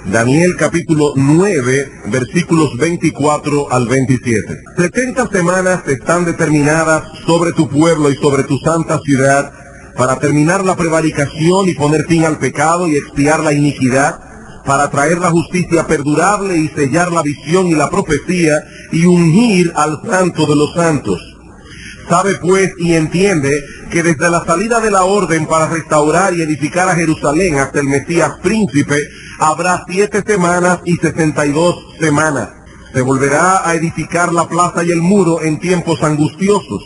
Daniel capítulo 9, versículos 24 al 27. 70 semanas están determinadas sobre tu pueblo y sobre tu santa ciudad para terminar la prevaricación y poner fin al pecado y expiar la iniquidad, para traer la justicia perdurable y sellar la visión y la profecía y ungir al santo de los santos. Sabe pues y entiende que desde la salida de la orden para restaurar y edificar a Jerusalén hasta el Mesías príncipe, habrá 7 semanas y 62 semanas. Se volverá a edificar la plaza y el muro en tiempos angustiosos.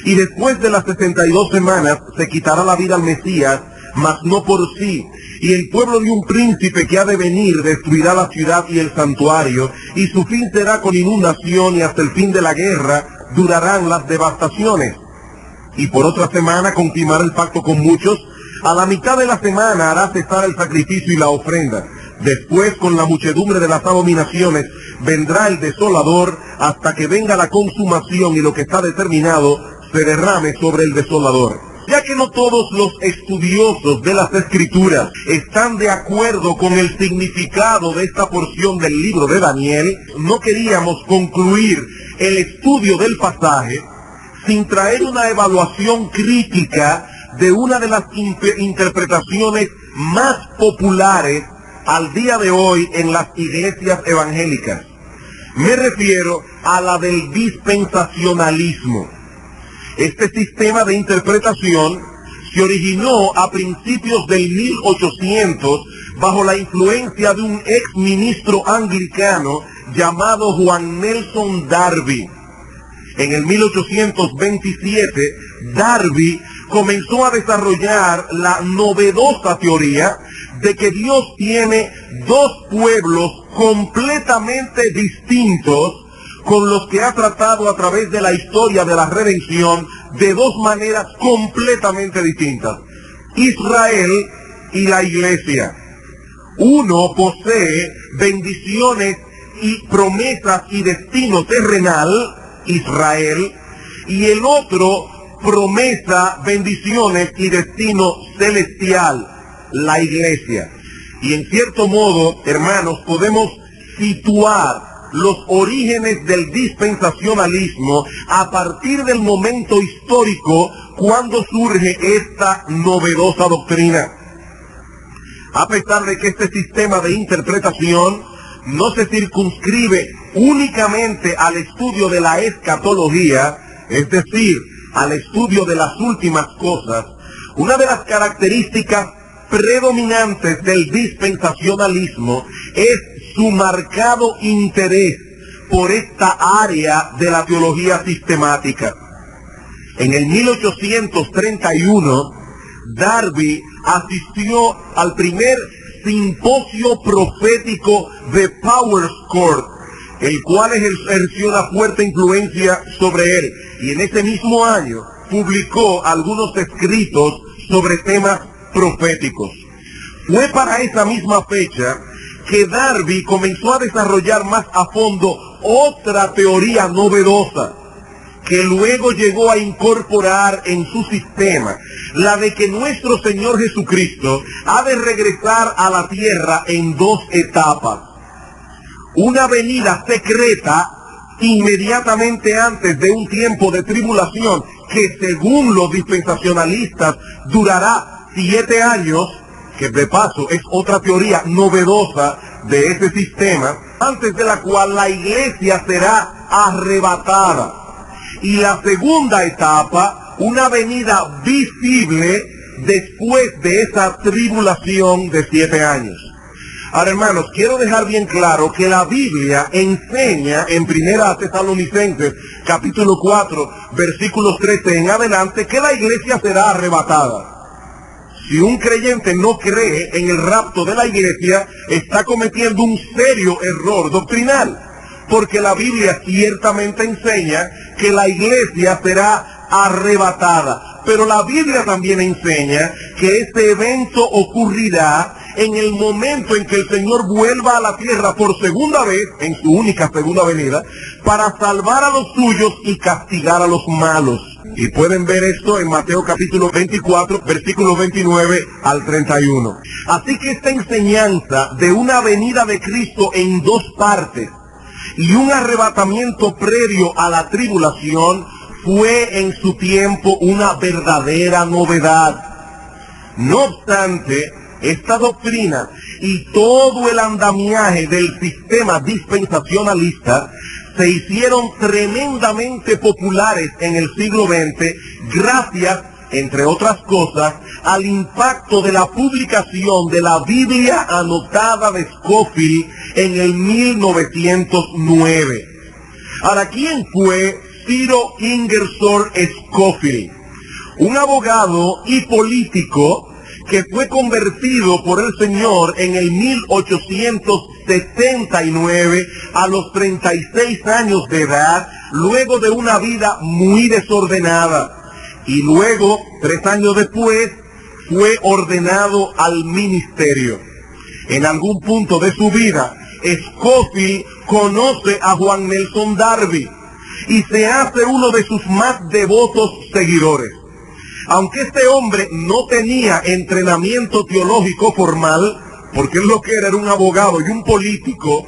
Y después de las 62 semanas se quitará la vida al Mesías, mas no por sí. Y el pueblo de un príncipe que ha de venir destruirá la ciudad y el santuario, y su fin será con inundación, y hasta el fin de la guerra durarán las devastaciones. Y por otra semana confirmará el pacto con muchos. A la mitad de la semana hará cesar el sacrificio y la ofrenda. Después, con la muchedumbre de las abominaciones, vendrá el desolador hasta que venga la consumación y lo que está determinado se derrame sobre el desolador. Ya que no todos los estudiosos de las Escrituras están de acuerdo con el significado de esta porción del libro de Daniel, no queríamos concluir el estudio del pasaje sin traer una evaluación crítica de una de las interpretaciones más populares al día de hoy en las iglesias evangélicas. Me refiero a la del dispensacionalismo. Este sistema de interpretación se originó a principios del 1800 bajo la influencia de un ex ministro anglicano llamado Juan Nelson Darby. En el 1827, Darby comenzó a desarrollar la novedosa teoría de que Dios tiene 2 pueblos completamente distintos con los que ha tratado a través de la historia de la redención de 2 maneras completamente distintas: Israel y la iglesia. Uno posee bendiciones y promesas y destino terrenal, Israel, y el otro promesa, bendiciones y destino celestial, la iglesia. Y en cierto modo, hermanos, podemos situar los orígenes del dispensacionalismo a partir del momento histórico cuando surge esta novedosa doctrina. A pesar de que este sistema de interpretación no se circunscribe únicamente al estudio de la escatología, es decir, al estudio de las últimas cosas, una de las características predominantes del dispensacionalismo es su marcado interés por esta área de la teología sistemática. En el 1831, Darby asistió al primer simposio profético de Powers Court, el cual ejerció una fuerte influencia sobre él, y en ese mismo año publicó algunos escritos sobre temas proféticos. Fue para esa misma fecha que Darby comenzó a desarrollar más a fondo otra teoría novedosa, que luego llegó a incorporar en su sistema, la de que nuestro Señor Jesucristo ha de regresar a la tierra en 2 etapas. Una venida secreta inmediatamente antes de un tiempo de tribulación que, según los dispensacionalistas, durará 7 años, que de paso es otra teoría novedosa de ese sistema, antes de la cual la iglesia será arrebatada. Y la segunda etapa, una venida visible después de esa tribulación de 7 años. Ahora, hermanos, quiero dejar bien claro que la Biblia enseña en 1 Tesalonicenses capítulo 4, versículos 13 en adelante, que la iglesia será arrebatada. Si un creyente no cree en el rapto de la iglesia, está cometiendo un serio error doctrinal, porque la Biblia ciertamente enseña que la iglesia será arrebatada, pero la Biblia también enseña que este evento ocurrirá en el momento en que el Señor vuelva a la tierra por segunda vez, en su única segunda venida, para salvar a los suyos y castigar a los malos. Y pueden ver esto en Mateo capítulo 24, versículos 29 al 31. Así que esta enseñanza de una venida de Cristo en dos partes y un arrebatamiento previo a la tribulación fue en su tiempo una verdadera novedad. No obstante, esta doctrina y todo el andamiaje del sistema dispensacionalista se hicieron tremendamente populares en el siglo XX gracias, entre otras cosas, al impacto de la publicación de la Biblia anotada de Scofield en el 1909. Ahora, ¿quién fue Ciro Ingersoll Scofield? Un abogado y político que fue convertido por el Señor en el 1879 a los 36 años de edad, luego de una vida muy desordenada. Y luego, 3 años después, fue ordenado al ministerio. En algún punto de su vida, Scofield conoce a Juan Nelson Darby y se hace uno de sus más devotos seguidores. Aunque este hombre no tenía entrenamiento teológico formal, porque él lo que era un abogado y un político,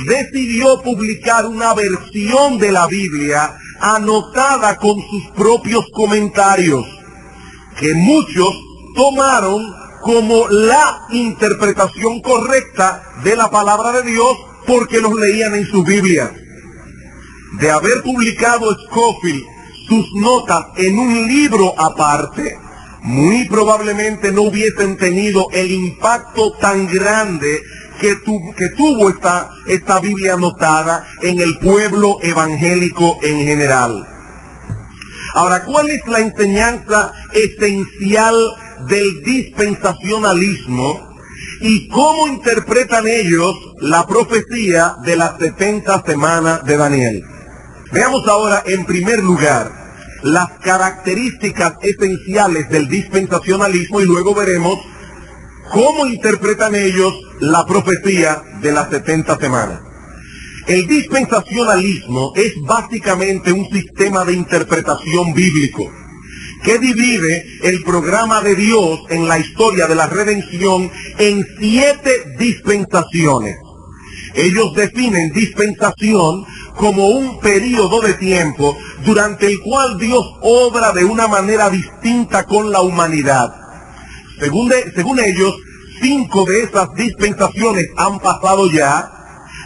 decidió publicar una versión de la Biblia anotada con sus propios comentarios, que muchos tomaron como la interpretación correcta de la palabra de Dios porque los leían en su Biblia. De haber publicado Scofield sus notas en un libro aparte, muy probablemente no hubiesen tenido el impacto tan grande que tuvo esta Biblia anotada en el pueblo evangélico en general. Ahora, ¿cuál es la enseñanza esencial del dispensacionalismo y cómo interpretan ellos la profecía de las 70 semanas de Daniel? Veamos ahora, en primer lugar, las características esenciales del dispensacionalismo y luego veremos cómo interpretan ellos la profecía de las 70 semanas. El dispensacionalismo es básicamente un sistema de interpretación bíblico que divide el programa de Dios en la historia de la redención en 7 dispensaciones. Ellos definen dispensación como un periodo de tiempo durante el cual Dios obra de una manera distinta con la humanidad. Según ellos, 5 de esas dispensaciones han pasado ya.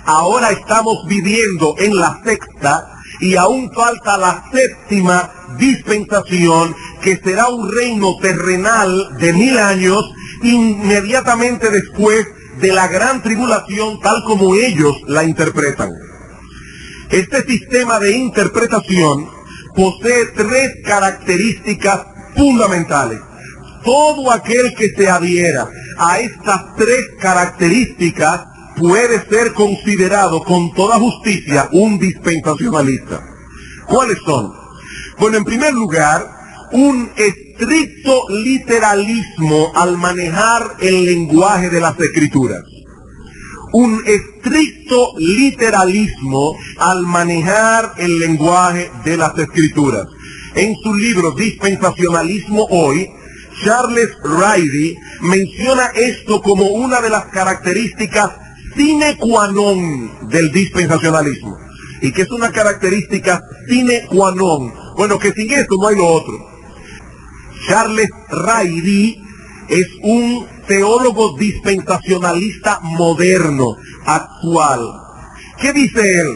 Ahora estamos viviendo en la 6ª y aún falta la 7ª dispensación, que será un reino terrenal de 1000 años inmediatamente después de la gran tribulación, tal como ellos la interpretan. Este sistema de interpretación posee 3 características fundamentales. Todo aquel que se adhiera a estas 3 características puede ser considerado con toda justicia un dispensacionalista. ¿Cuáles son? Bueno, en primer lugar, un estricto literalismo al manejar el lenguaje de las Escrituras. Un estricto literalismo al manejar el lenguaje de las Escrituras. En su libro Dispensacionalismo Hoy, Charles Ridley menciona esto como una de las características sine qua non del dispensacionalismo. ¿Y qué es una característica sine qua non? Bueno, que sin esto no hay lo otro. Charles Ridley es un teólogo dispensacionalista moderno, actual. ¿Qué dice él?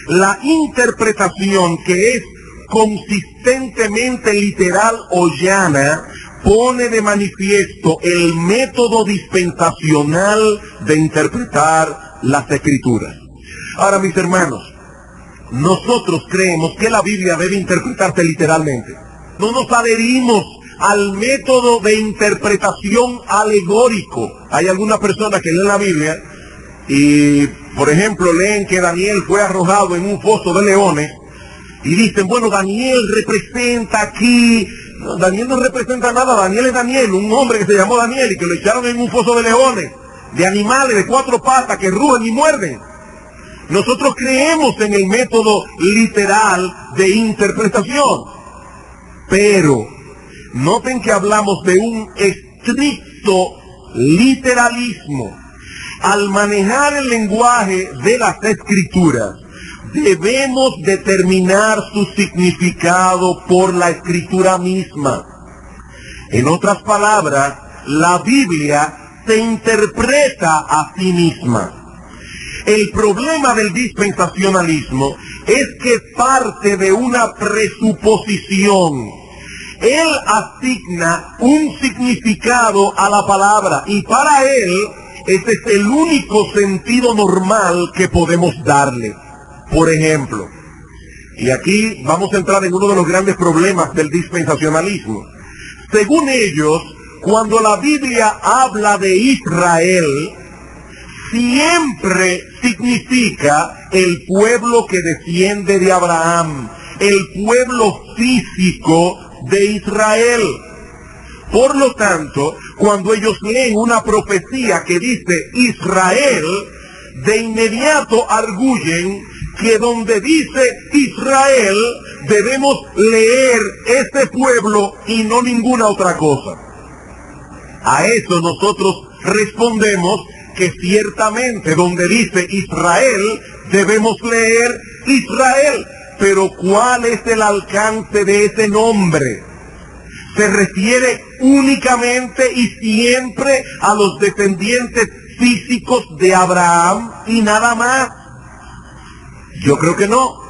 La interpretación que es consistentemente literal o llana pone de manifiesto el método dispensacional de interpretar las Escrituras. Ahora, mis hermanos, nosotros creemos que la Biblia debe interpretarse literalmente. No nos adherimos al método de interpretación alegórico. Hay algunas personas que leen la Biblia y, por ejemplo, leen que Daniel fue arrojado en un foso de leones y dicen, bueno, Daniel representa aquí. No, Daniel no representa nada. Daniel es Daniel, un hombre que se llamó Daniel y que lo echaron en un foso de leones, de animales de 4 patas que rugen y muerden. Nosotros creemos en el método literal de interpretación. Pero, noten que hablamos de un estricto literalismo. Al manejar el lenguaje de las Escrituras, debemos determinar su significado por la Escritura misma. En otras palabras, la Biblia se interpreta a sí misma. El problema del dispensacionalismo es que parte de una presuposición. Él asigna un significado a la palabra y para él ese es el único sentido normal que podemos darle. Por ejemplo, y aquí vamos a entrar en uno de los grandes problemas del dispensacionalismo. Según ellos, cuando la Biblia habla de Israel, siempre significa el pueblo que desciende de Abraham, el pueblo físico de Israel. Por lo tanto, cuando ellos leen una profecía que dice Israel, de inmediato arguyen que donde dice Israel debemos leer ese pueblo y no ninguna otra cosa. A eso nosotros respondemos que ciertamente donde dice Israel debemos leer Israel. Pero ¿cuál es el alcance de ese nombre? Se refiere únicamente y siempre a los descendientes físicos de Abraham y nada más. Yo creo que no.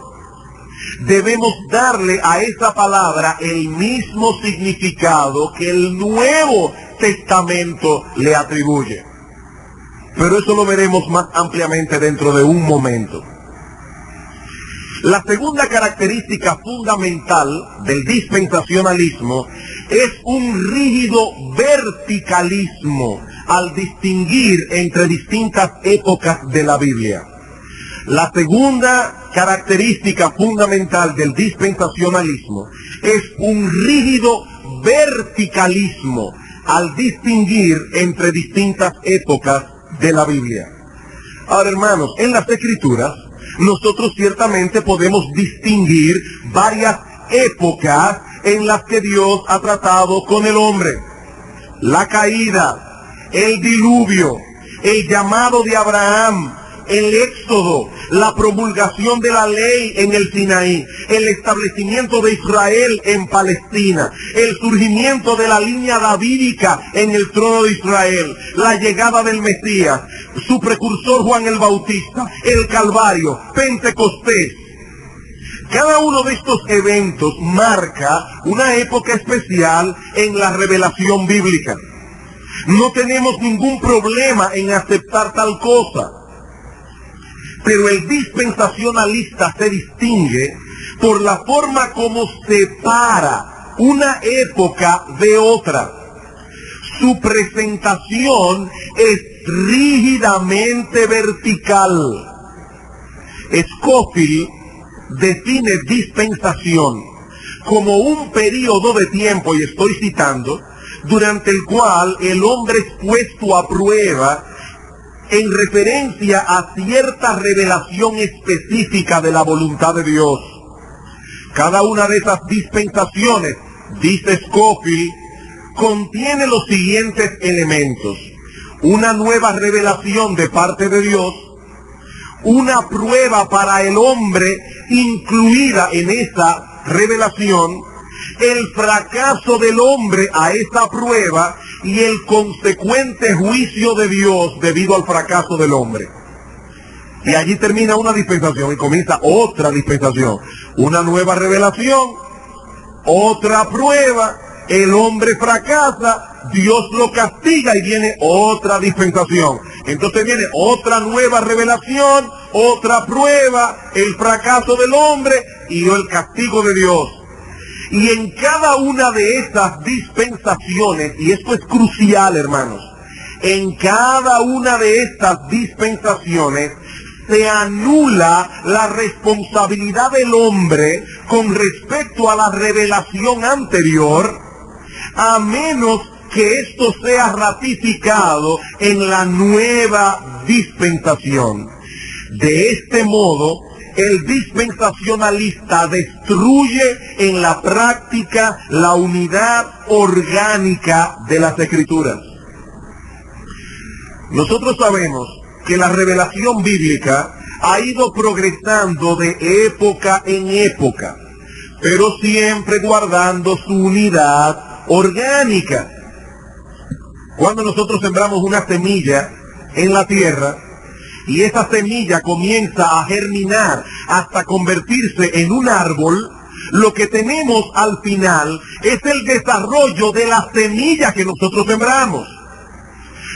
Debemos darle a esa palabra el mismo significado que el Nuevo Testamento le atribuye. Pero eso lo veremos más ampliamente dentro de un momento. La segunda característica fundamental del dispensacionalismo es un rígido verticalismo al distinguir entre distintas épocas de la Biblia. La segunda característica fundamental del dispensacionalismo es un rígido verticalismo al distinguir entre distintas épocas de la Biblia. Ahora, hermanos, en las Escrituras nosotros ciertamente podemos distinguir varias épocas en las que Dios ha tratado con el hombre. La caída, el diluvio, el llamado de Abraham, el éxodo, la promulgación de la ley en el Sinaí, el establecimiento de Israel en Palestina, el surgimiento de la línea davídica en el trono de Israel, la llegada del Mesías, su precursor Juan el Bautista, el Calvario, Pentecostés. Cada uno de estos eventos marca una época especial en la revelación bíblica. No tenemos ningún problema en aceptar tal cosa. Pero el dispensacionalista se distingue por la forma como separa una época de otra. Su presentación es rígidamente vertical. Scofield define dispensación como un periodo de tiempo, y estoy citando, durante el cual el hombre es puesto a prueba en referencia a cierta revelación específica de la voluntad de Dios. Cada una de esas dispensaciones, dice Scofield, contiene los siguientes elementos: una nueva revelación de parte de Dios, una prueba para el hombre incluida en esa revelación, el fracaso del hombre a esa prueba y el consecuente juicio de Dios debido al fracaso del hombre. Y allí termina una dispensación y comienza otra dispensación. Una nueva revelación, otra prueba, el hombre fracasa, Dios lo castiga y viene otra dispensación. Entonces viene otra nueva revelación, otra prueba, el fracaso del hombre y el castigo de Dios. Y en cada una de esas dispensaciones, y esto es crucial, hermanos, en cada una de estas dispensaciones se anula la responsabilidad del hombre con respecto a la revelación anterior, a menos que esto sea ratificado en la nueva dispensación. De este modo, el dispensacionalista destruye en la práctica la unidad orgánica de las Escrituras. Nosotros sabemos que la revelación bíblica ha ido progresando de época en época, pero siempre guardando su unidad orgánica. Cuando nosotros sembramos una semilla en la tierra, y esa semilla comienza a germinar hasta convertirse en un árbol, lo que tenemos al final es el desarrollo de la semilla que nosotros sembramos.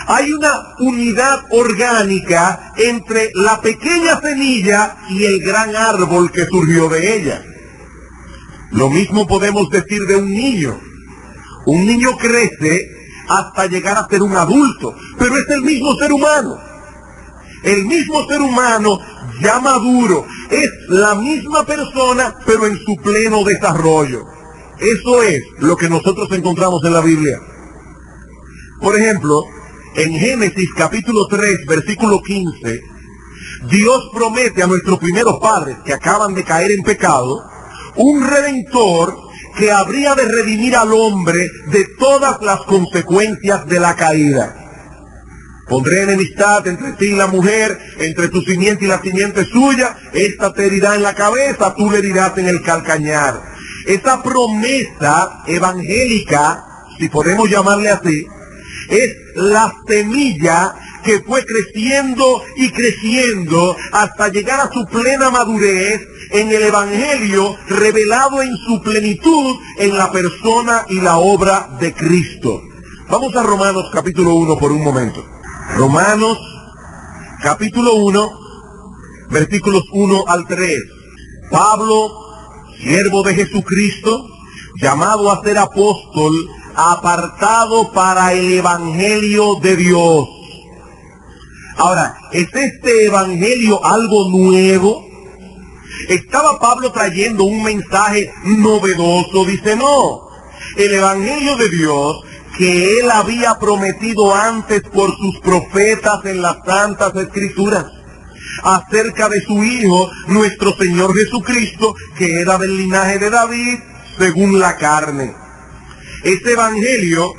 Hay una unidad orgánica entre la pequeña semilla y el gran árbol que surgió de ella. Lo mismo podemos decir de un niño. Un niño crece hasta llegar a ser un adulto, pero es el mismo ser humano. El mismo ser humano ya maduro, es la misma persona, pero en su pleno desarrollo. Eso es lo que nosotros encontramos en la Biblia. Por ejemplo, en Génesis capítulo 3, versículo 15, Dios promete a nuestros primeros padres que acaban de caer en pecado, un redentor que habría de redimir al hombre de todas las consecuencias de la caída. Pondré enemistad entre ti y la mujer, entre tu simiente y la simiente suya, esta te herirá en la cabeza, tú le herirás en el calcañar. Esa promesa evangélica, si podemos llamarle así, es la semilla que fue creciendo y creciendo hasta llegar a su plena madurez en el Evangelio revelado en su plenitud en la persona y la obra de Cristo. Vamos a Romanos capítulo 1 por un momento. Romanos capítulo 1, versículos 1 al 3. Pablo, siervo de Jesucristo, llamado a ser apóstol, apartado para el Evangelio de Dios. Ahora, ¿es este Evangelio algo nuevo? ¿Estaba Pablo trayendo un mensaje novedoso? Dice, no. El Evangelio de Dios que él había prometido antes por sus profetas en las Santas Escrituras, acerca de su Hijo, nuestro Señor Jesucristo, que era del linaje de David, según la carne. Ese Evangelio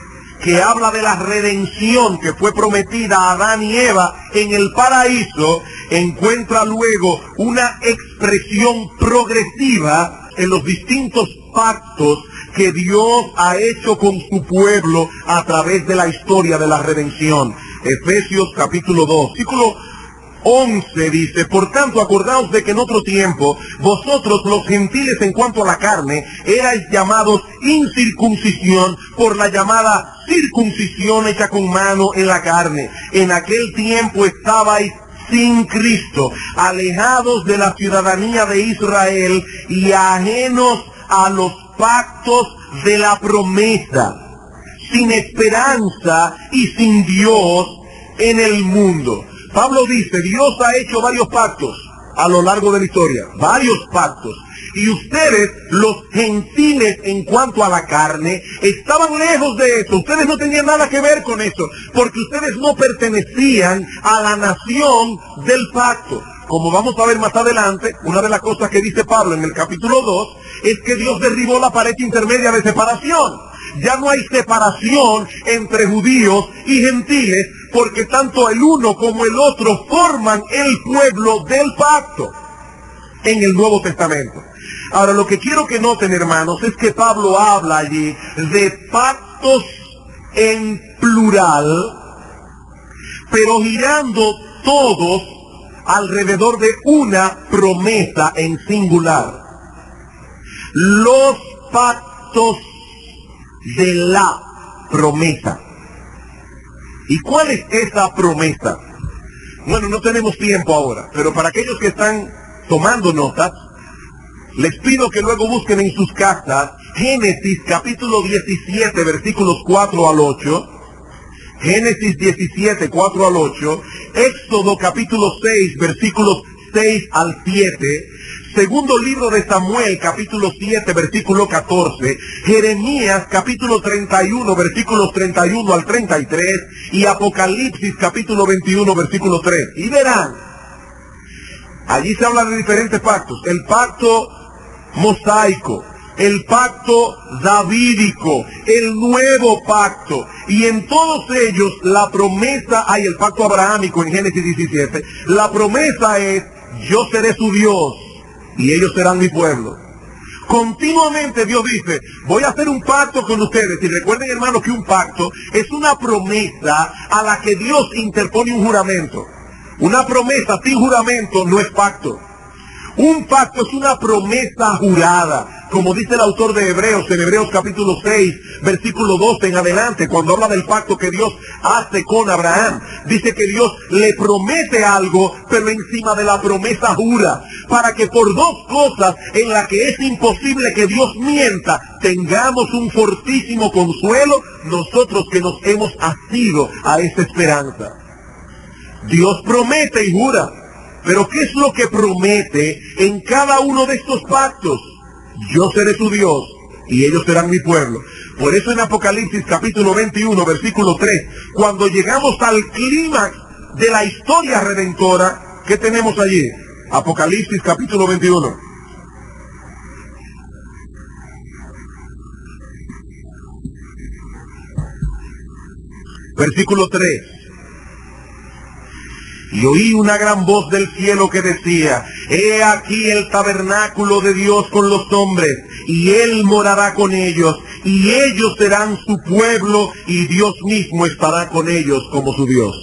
que habla de la redención que fue prometida a Adán y Eva en el paraíso, encuentra luego una expresión progresiva en los distintos pactos que Dios ha hecho con su pueblo a través de la historia de la redención. Efesios capítulo 2, versículo 11 dice, por tanto acordaos de que en otro tiempo vosotros los gentiles en cuanto a la carne erais llamados incircuncisión por la llamada circuncisión hecha con mano en la carne. En aquel tiempo estabais sin Cristo, alejados de la ciudadanía de Israel y ajenos a los pactos de la promesa, sin esperanza y sin Dios en el mundo. Pablo dice, Dios ha hecho varios pactos a lo largo de la historia, varios pactos. Y ustedes, los gentiles en cuanto a la carne, estaban lejos de eso. Ustedes no tenían nada que ver con eso, porque ustedes no pertenecían a la nación del pacto. Como vamos a ver más adelante, una de las cosas que dice Pablo en el capítulo 2 es que Dios derribó la pared intermedia de separación. Ya no hay separación entre judíos y gentiles, porque tanto el uno como el otro forman el pueblo del pacto en el Nuevo Testamento. Ahora, lo que quiero que noten, hermanos, es que Pablo habla allí de pactos en plural, pero girando todos alrededor de una promesa en singular. Los pactos de la promesa. ¿Y cuál es esa promesa? Bueno, no tenemos tiempo ahora, pero para aquellos que están tomando notas, les pido que luego busquen en sus casas Génesis capítulo 17, versículos 4 al 8, Génesis 17, 4 al 8, Éxodo capítulo 6, versículos 6 al 7, segundo libro de Samuel capítulo 7, versículo 14, Jeremías capítulo 31, versículos 31 al 33, y Apocalipsis capítulo 21, versículo 3. Y verán Allí se habla de diferentes pactos. El pacto mosaico, el pacto davídico, el nuevo pacto. Y en todos ellos la promesa, hay el pacto abrahámico en Génesis 17, la promesa es: yo seré su Dios y ellos serán mi pueblo. Continuamente Dios dice: voy a hacer un pacto con ustedes. Y recuerden, hermanos, que un pacto es una promesa a la que Dios interpone un juramento. Una promesa sin juramento no es pacto. Un pacto es una promesa jurada, como dice el autor de Hebreos, en Hebreos capítulo 6, versículo 12 en adelante, cuando habla del pacto que Dios hace con Abraham. Dice que Dios le promete algo, pero encima de la promesa jura, para que por dos cosas en las que es imposible que Dios mienta, tengamos un fortísimo consuelo nosotros que nos hemos asido a esa esperanza. Dios promete y jura. Pero ¿qué es lo que promete en cada uno de estos pactos? Yo seré tu Dios y ellos serán mi pueblo. Por eso en Apocalipsis capítulo 21, versículo 3, cuando llegamos al clímax de la historia redentora, ¿qué tenemos allí? Apocalipsis capítulo 21. Versículo 3. Y oí una gran voz del cielo que decía: he aquí el tabernáculo de Dios con los hombres, y Él morará con ellos, y ellos serán su pueblo, y Dios mismo estará con ellos como su Dios.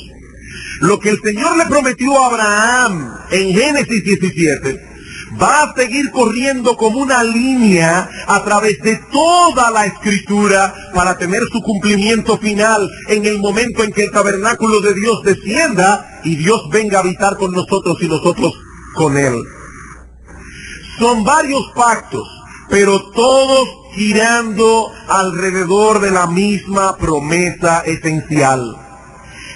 Lo que el Señor le prometió a Abraham en Génesis 17 va a seguir corriendo como una línea a través de toda la Escritura para tener su cumplimiento final en el momento en que el tabernáculo de Dios descienda y Dios venga a habitar con nosotros y nosotros con Él. Son varios pactos, pero todos girando alrededor de la misma promesa esencial.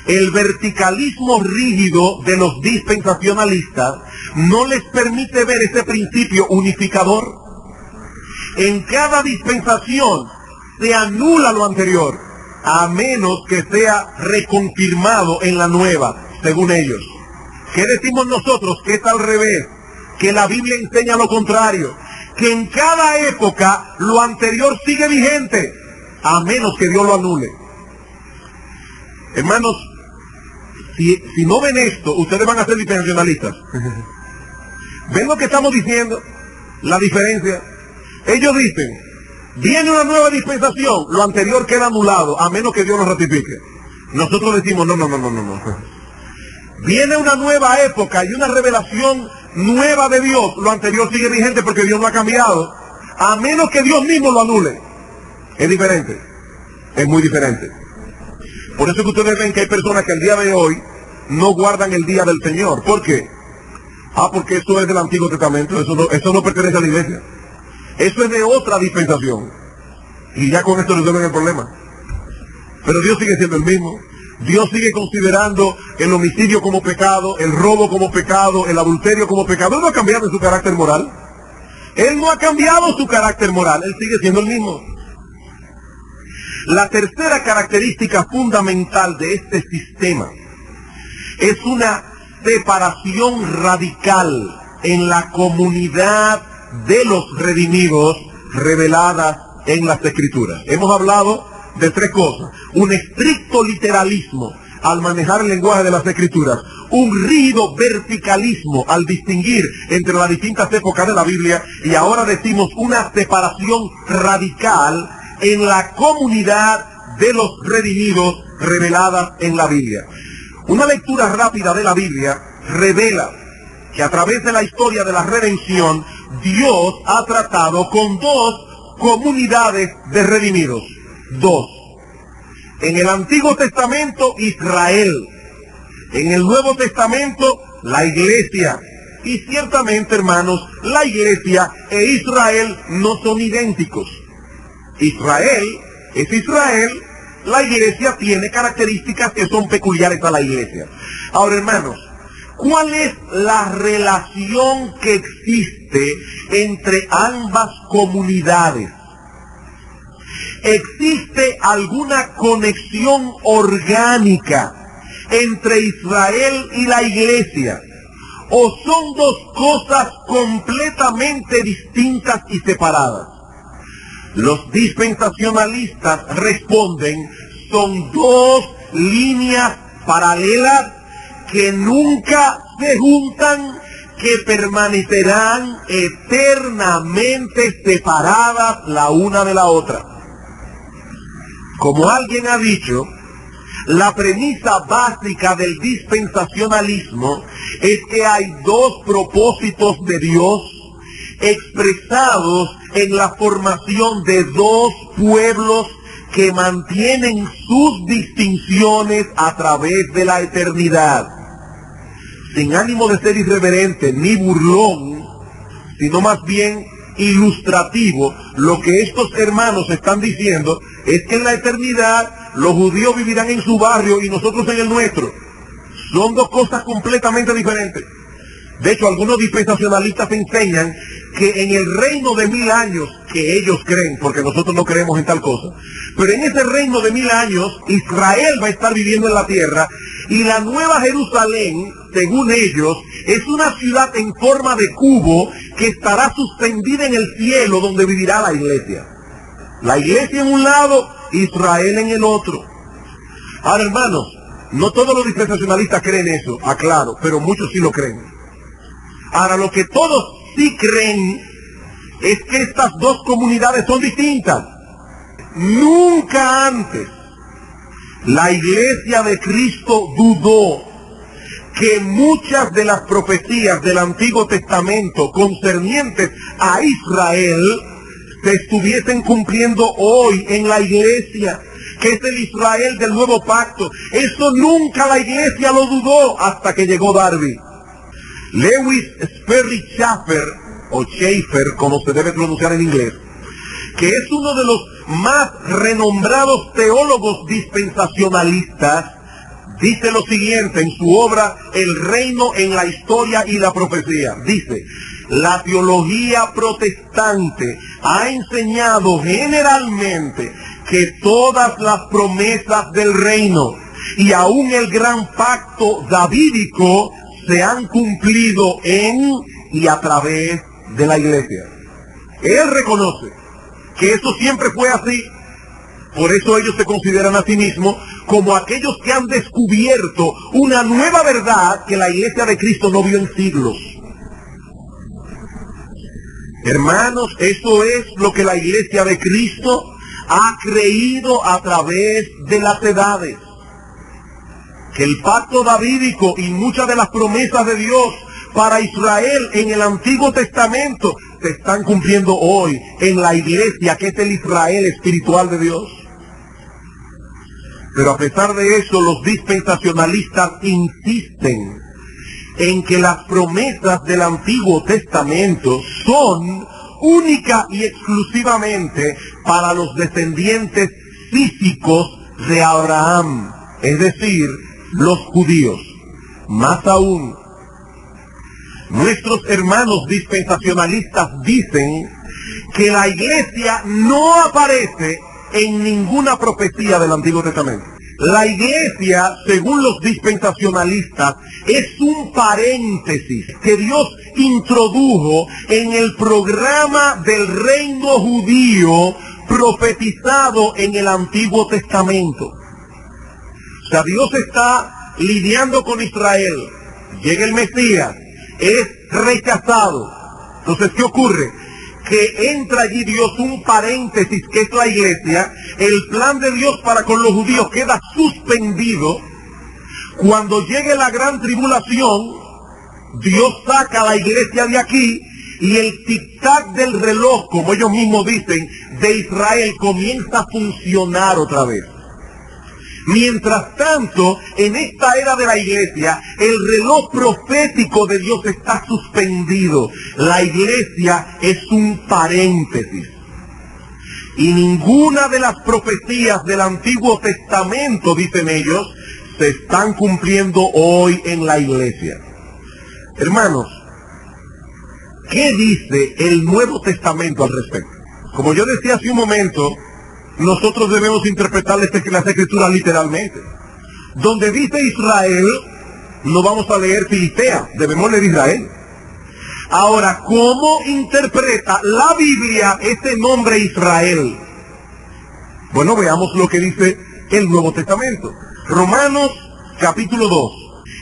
El verticalismo rígido de los dispensacionalistas no les permite ver ese principio unificador. En cada dispensación se anula lo anterior, a menos que sea reconfirmado en la nueva, según ellos. ¿Qué decimos nosotros? Que es al revés, que la Biblia enseña lo contrario, que en cada época lo anterior sigue vigente, a menos que Dios lo anule. Hermanos, si no ven esto, ustedes van a ser dispensacionalistas. ¿Ven lo que estamos diciendo? La diferencia. Ellos dicen: viene una nueva dispensación, lo anterior queda anulado, a menos que Dios lo ratifique. Nosotros decimos: no. Viene una nueva época y una revelación nueva de Dios, lo anterior sigue vigente porque Dios no ha cambiado, a menos que Dios mismo lo anule. Es diferente, es muy diferente. Por eso que ustedes ven que hay personas que el día de hoy no guardan el día del Señor. ¿Por qué? Porque eso es del Antiguo Testamento, eso no pertenece a la iglesia. Eso es de otra dispensación. Y ya con esto resuelven el problema. Pero Dios sigue siendo el mismo. Dios sigue considerando el homicidio como pecado, el robo como pecado, el adulterio como pecado. Él no ha cambiado su carácter moral. Él no ha cambiado su carácter moral. Él sigue siendo el mismo. La tercera característica fundamental de este sistema es una separación radical en la comunidad de los redimidos revelada en las Escrituras. Hemos hablado de tres cosas: un estricto literalismo al manejar el lenguaje de las Escrituras, un rígido verticalismo al distinguir entre las distintas épocas de la Biblia, y ahora decimos una separación radical en la comunidad de los redimidos revelada en la Biblia. Una lectura rápida de la Biblia revela que a través de la historia de la redención, Dios ha tratado con dos comunidades de redimidos. Dos. En el Antiguo Testamento, Israel. En el Nuevo Testamento, la Iglesia. Y ciertamente, hermanos, la Iglesia e Israel no son idénticos. Israel es Israel, la Iglesia tiene características que son peculiares a la Iglesia. Ahora, hermanos, ¿cuál es la relación que existe entre ambas comunidades? ¿Existe alguna conexión orgánica entre Israel y la Iglesia? ¿O son dos cosas completamente distintas y separadas? Los dispensacionalistas responden, son dos líneas paralelas que nunca se juntan, que permanecerán eternamente separadas la una de la otra. Como alguien ha dicho, la premisa básica del dispensacionalismo es que hay dos propósitos de Dios expresados en la formación de dos pueblos que mantienen sus distinciones a través de la eternidad. Sin ánimo de ser irreverente ni burlón, sino más bien ilustrativo, lo que estos hermanos están diciendo es que en la eternidad los judíos vivirán en su barrio y nosotros en el nuestro. Son dos cosas completamente diferentes. De hecho, algunos dispensacionalistas enseñan que en el reino de 1000 años, que ellos creen, porque nosotros no creemos en tal cosa, pero en ese reino de 1000 años, Israel va a estar viviendo en la tierra, y la Nueva Jerusalén, según ellos, es una ciudad en forma de cubo que estará suspendida en el cielo, donde vivirá la iglesia. La iglesia en un lado, Israel en el otro. Ahora, hermanos, no todos los dispensacionalistas creen eso, aclaro, pero muchos sí lo creen. Ahora, lo que todos sí creen es que estas dos comunidades son distintas. Nunca antes la iglesia de Cristo dudó que muchas de las profecías del Antiguo Testamento concernientes a Israel se estuviesen cumpliendo hoy en la iglesia, que es el Israel del nuevo pacto. Eso nunca la iglesia lo dudó hasta que llegó Darby. Lewis Sperry Chafer, o Schaeffer, como se debe pronunciar en inglés, que es uno de los más renombrados teólogos dispensacionalistas, dice lo siguiente en su obra El reino en la historia y la profecía. Dice, la teología protestante ha enseñado generalmente que todas las promesas del reino y aún el gran pacto davídico se han cumplido en y a través de la iglesia. Él reconoce que eso siempre fue así. Por eso ellos se consideran a sí mismos como aquellos que han descubierto una nueva verdad que la iglesia de Cristo no vio en siglos. Hermanos, eso es lo que la iglesia de Cristo ha creído a través de las edades. Que el pacto davídico y muchas de las promesas de Dios para Israel en el Antiguo Testamento se están cumpliendo hoy en la iglesia, que es el Israel espiritual de Dios. Pero a pesar de eso, los dispensacionalistas insisten en que las promesas del Antiguo Testamento son única y exclusivamente para los descendientes físicos de Abraham, es decir, los judíos. Más aún, nuestros hermanos dispensacionalistas dicen que la iglesia no aparece en ninguna profecía del Antiguo Testamento. La iglesia, según los dispensacionalistas, es un paréntesis que Dios introdujo en el programa del reino judío profetizado en el Antiguo Testamento. O sea, Dios está lidiando con Israel. Llega el Mesías, es rechazado. Entonces, ¿qué ocurre? Que entra allí Dios, un paréntesis que es la iglesia. El plan de Dios para con los judíos queda suspendido. Cuando llegue la gran tribulación, Dios saca a la iglesia de aquí y el tic-tac del reloj, como ellos mismos dicen, de Israel comienza a funcionar otra vez. Mientras tanto, en esta era de la iglesia, el reloj profético de Dios está suspendido. La iglesia es un paréntesis. Y ninguna de las profecías del Antiguo Testamento, dicen ellos, se están cumpliendo hoy en la iglesia. Hermanos, ¿qué dice el Nuevo Testamento al respecto? Como yo decía hace un momento, nosotros debemos interpretar las escrituras literalmente. Donde dice Israel, no vamos a leer Filistea, debemos leer Israel. Ahora, ¿cómo interpreta la Biblia ese nombre Israel? Bueno, veamos lo que dice el Nuevo Testamento. Romanos capítulo 2.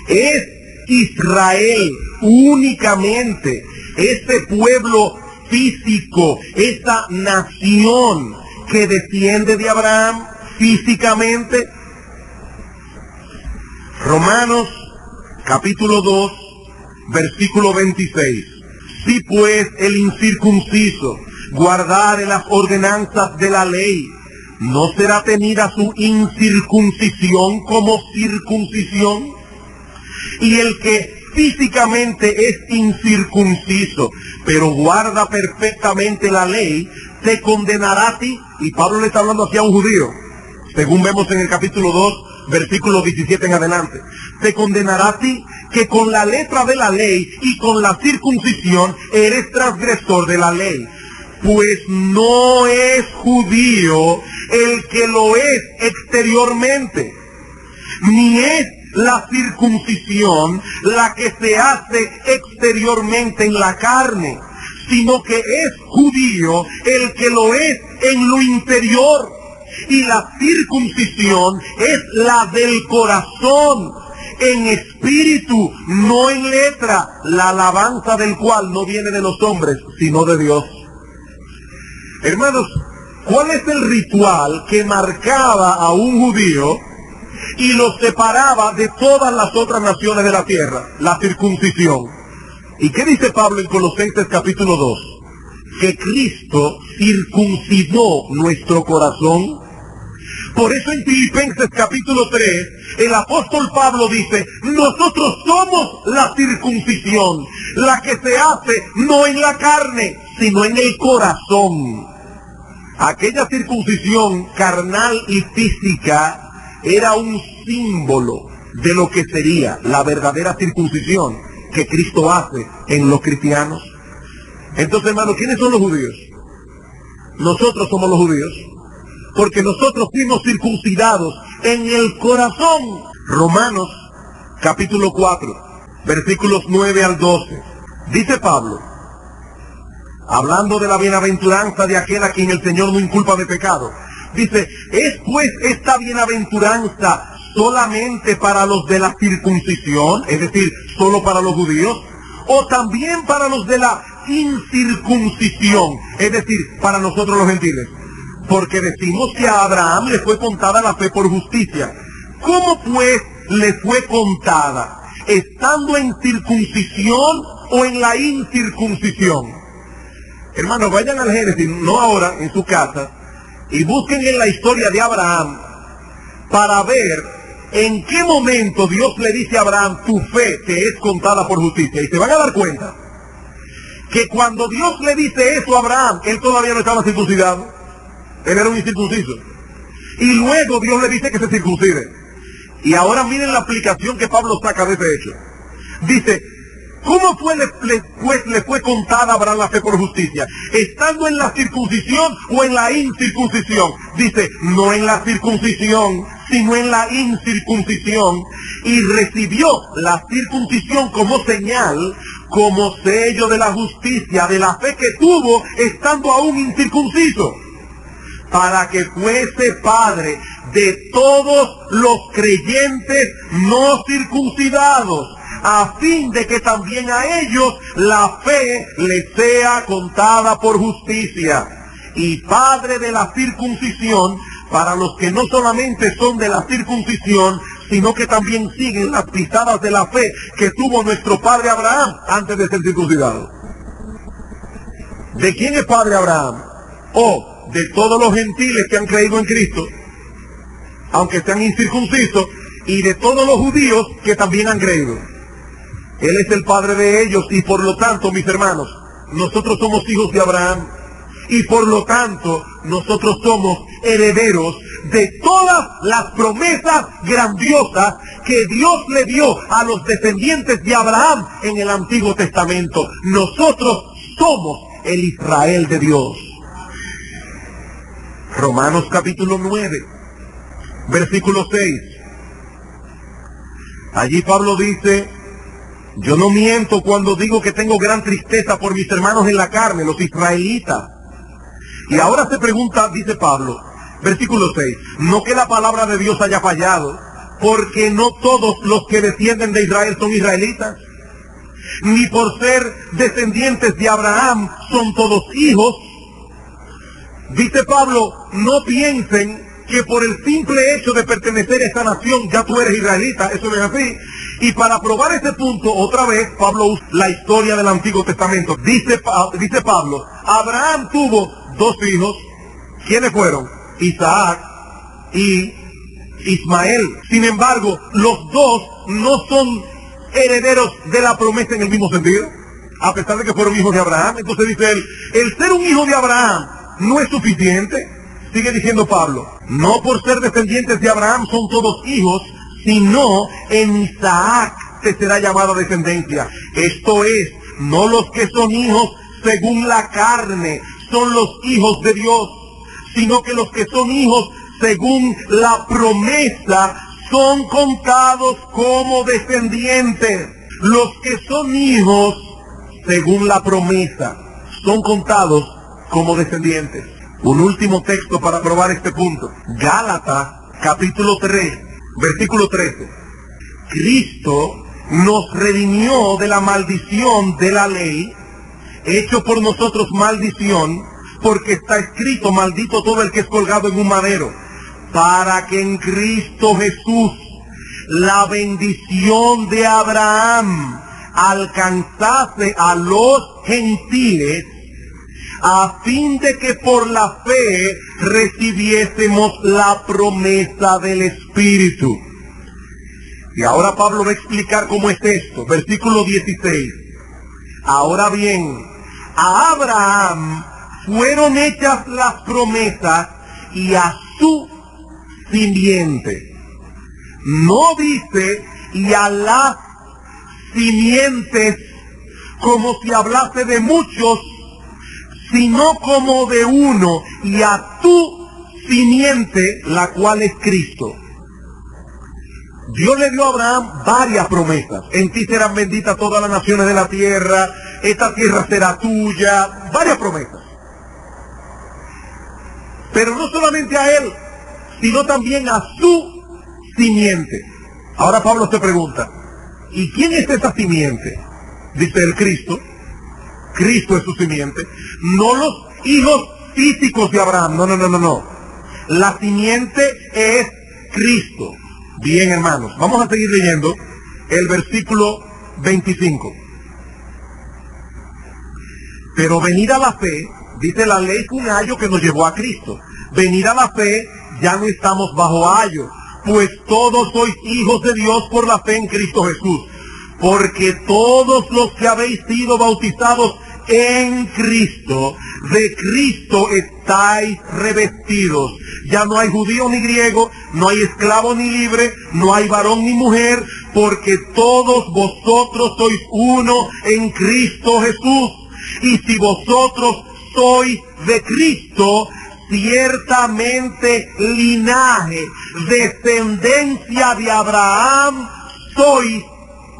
Es Israel únicamente, ese pueblo físico, esa nación que desciende de Abraham físicamente. Romanos capítulo 2, versículo 26. Si pues el incircunciso guardare las ordenanzas de la ley, ¿no será tenida su incircuncisión como circuncisión? Y el que físicamente es incircunciso, pero guarda perfectamente la ley, te condenará a ti. Y Pablo le está hablando así a un judío, según vemos en el capítulo 2, versículo 17 en adelante. Te condenará a ti, que con la letra de la ley y con la circuncisión eres transgresor de la ley. Pues no es judío el que lo es exteriormente, ni es la circuncisión la que se hace exteriormente en la carne, sino que es judío el que lo es en lo interior. Y la circuncisión es la del corazón, en espíritu, no en letra, la alabanza del cual no viene de los hombres, sino de Dios. Hermanos, ¿cuál es el ritual que marcaba a un judío y lo separaba de todas las otras naciones de la tierra? La circuncisión. ¿Y qué dice Pablo en Colosenses capítulo 2? Que Cristo circuncidó nuestro corazón. Por eso en Filipenses capítulo 3, el apóstol Pablo dice, nosotros somos la circuncisión, la que se hace no en la carne, sino en el corazón. Aquella circuncisión carnal y física era un símbolo de lo que sería la verdadera circuncisión que Cristo hace en los cristianos. Entonces, hermanos, ¿quiénes son los judíos? Nosotros somos los judíos, porque nosotros fuimos circuncidados en el corazón. Romanos capítulo 4, versículos 9 al 12. Dice Pablo, hablando de la bienaventuranza de aquel a quien el Señor no inculpa de pecado, dice, ¿es pues esta bienaventuranza solamente para los de la circuncisión, es decir, solo para los judíos, o también para los de la incircuncisión, es decir, para nosotros los gentiles? Porque decimos que a Abraham le fue contada la fe por justicia. ¿Cómo pues le fue contada? ¿Estando en circuncisión o en la incircuncisión? Hermanos, vayan al Génesis, no ahora, en su casa, y busquen en la historia de Abraham para ver en qué momento Dios le dice a Abraham, tu fe te es contada por justicia. Y se van a dar cuenta que cuando Dios le dice eso a Abraham, él todavía no estaba circuncidado. Él era un incircunciso. Y luego Dios le dice que se circuncide. Y ahora miren la aplicación que Pablo saca de ese hecho. Dice, ¿cómo le fue contada a Abraham la fe por justicia? ¿Estando en la circuncisión o en la incircuncisión? Dice, no en la circuncisión, sino en la incircuncisión. Y recibió la circuncisión como señal, como sello de la justicia, de la fe que tuvo estando aún incircunciso, para que fuese padre de todos los creyentes no circuncidados, a fin de que también a ellos la fe les sea contada por justicia, y padre de la circuncisión para los que no solamente son de la circuncisión, sino que también siguen las pisadas de la fe que tuvo nuestro padre Abraham antes de ser circuncidado. ¿De quién es padre Abraham? De todos los gentiles que han creído en Cristo, aunque sean incircuncisos, y de todos los judíos que también han creído. Él es el padre de ellos, y por lo tanto, mis hermanos, nosotros somos hijos de Abraham, y por lo tanto, nosotros somos herederos de todas las promesas grandiosas que Dios le dio a los descendientes de Abraham en el Antiguo Testamento. Nosotros somos el Israel de Dios. Romanos capítulo 9, versículo 6. Allí Pablo dice: yo no miento cuando digo que tengo gran tristeza por mis hermanos en la carne, los israelitas. Y ahora se pregunta, dice Pablo, versículo 6, no que la palabra de Dios haya fallado, porque no todos los que descienden de Israel son israelitas, ni por ser descendientes de Abraham son todos hijos. Dice Pablo, no piensen que por el simple hecho de pertenecer a esta nación ya tú eres israelita, eso no es así. Y para probar ese punto, otra vez, Pablo usa la historia del Antiguo Testamento. Dice Pablo, Abraham tuvo dos hijos. ¿Quiénes fueron? Isaac y Ismael. Sin embargo, los dos no son herederos de la promesa en el mismo sentido, a pesar de que fueron hijos de Abraham. Entonces dice él, el ser un hijo de Abraham no es suficiente. Sigue diciendo Pablo, no por ser descendientes de Abraham son todos hijos, sino en Isaac te será llamada descendencia. Esto es, no los que son hijos según la carne son los hijos de Dios, sino que los que son hijos según la promesa son contados como descendientes. Los que son hijos según la promesa son contados como descendientes. Un último texto para probar este punto. Gálatas, capítulo 3, versículo 13. Cristo nos redimió de la maldición de la ley, hecho por nosotros maldición, porque está escrito, maldito todo el que es colgado en un madero, para que en Cristo Jesús la bendición de Abraham alcanzase a los gentiles, a fin de que por la fe recibiésemos la promesa del Espíritu. Y ahora Pablo va a explicar cómo es esto. Versículo 16. Ahora bien, a Abraham fueron hechas las promesas y a su simiente. No dice y a las simientes como si hablase de muchos, sino como de uno, y a tu simiente, la cual es Cristo. Dios le dio a Abraham varias promesas. En ti serán benditas todas las naciones de la tierra, esta tierra será tuya, varias promesas. Pero no solamente a él, sino también a su simiente. Ahora Pablo se pregunta, ¿y quién es esa simiente? Dice el Cristo. Cristo es su simiente. No los hijos físicos de Abraham, no. La simiente es Cristo. Bien, hermanos, vamos a seguir leyendo el versículo 25. Pero venida la fe, dice la ley, fue un ayo que nos llevó a Cristo. Venida la fe, ya no estamos bajo ayo, pues todos sois hijos de Dios por la fe en Cristo Jesús. Porque todos los que habéis sido bautizados en Cristo, de Cristo estáis revestidos. Ya no hay judío ni griego, no hay esclavo ni libre, no hay varón ni mujer, porque todos vosotros sois uno en Cristo Jesús. Y si vosotros sois de Cristo, ciertamente linaje, descendencia de Abraham sois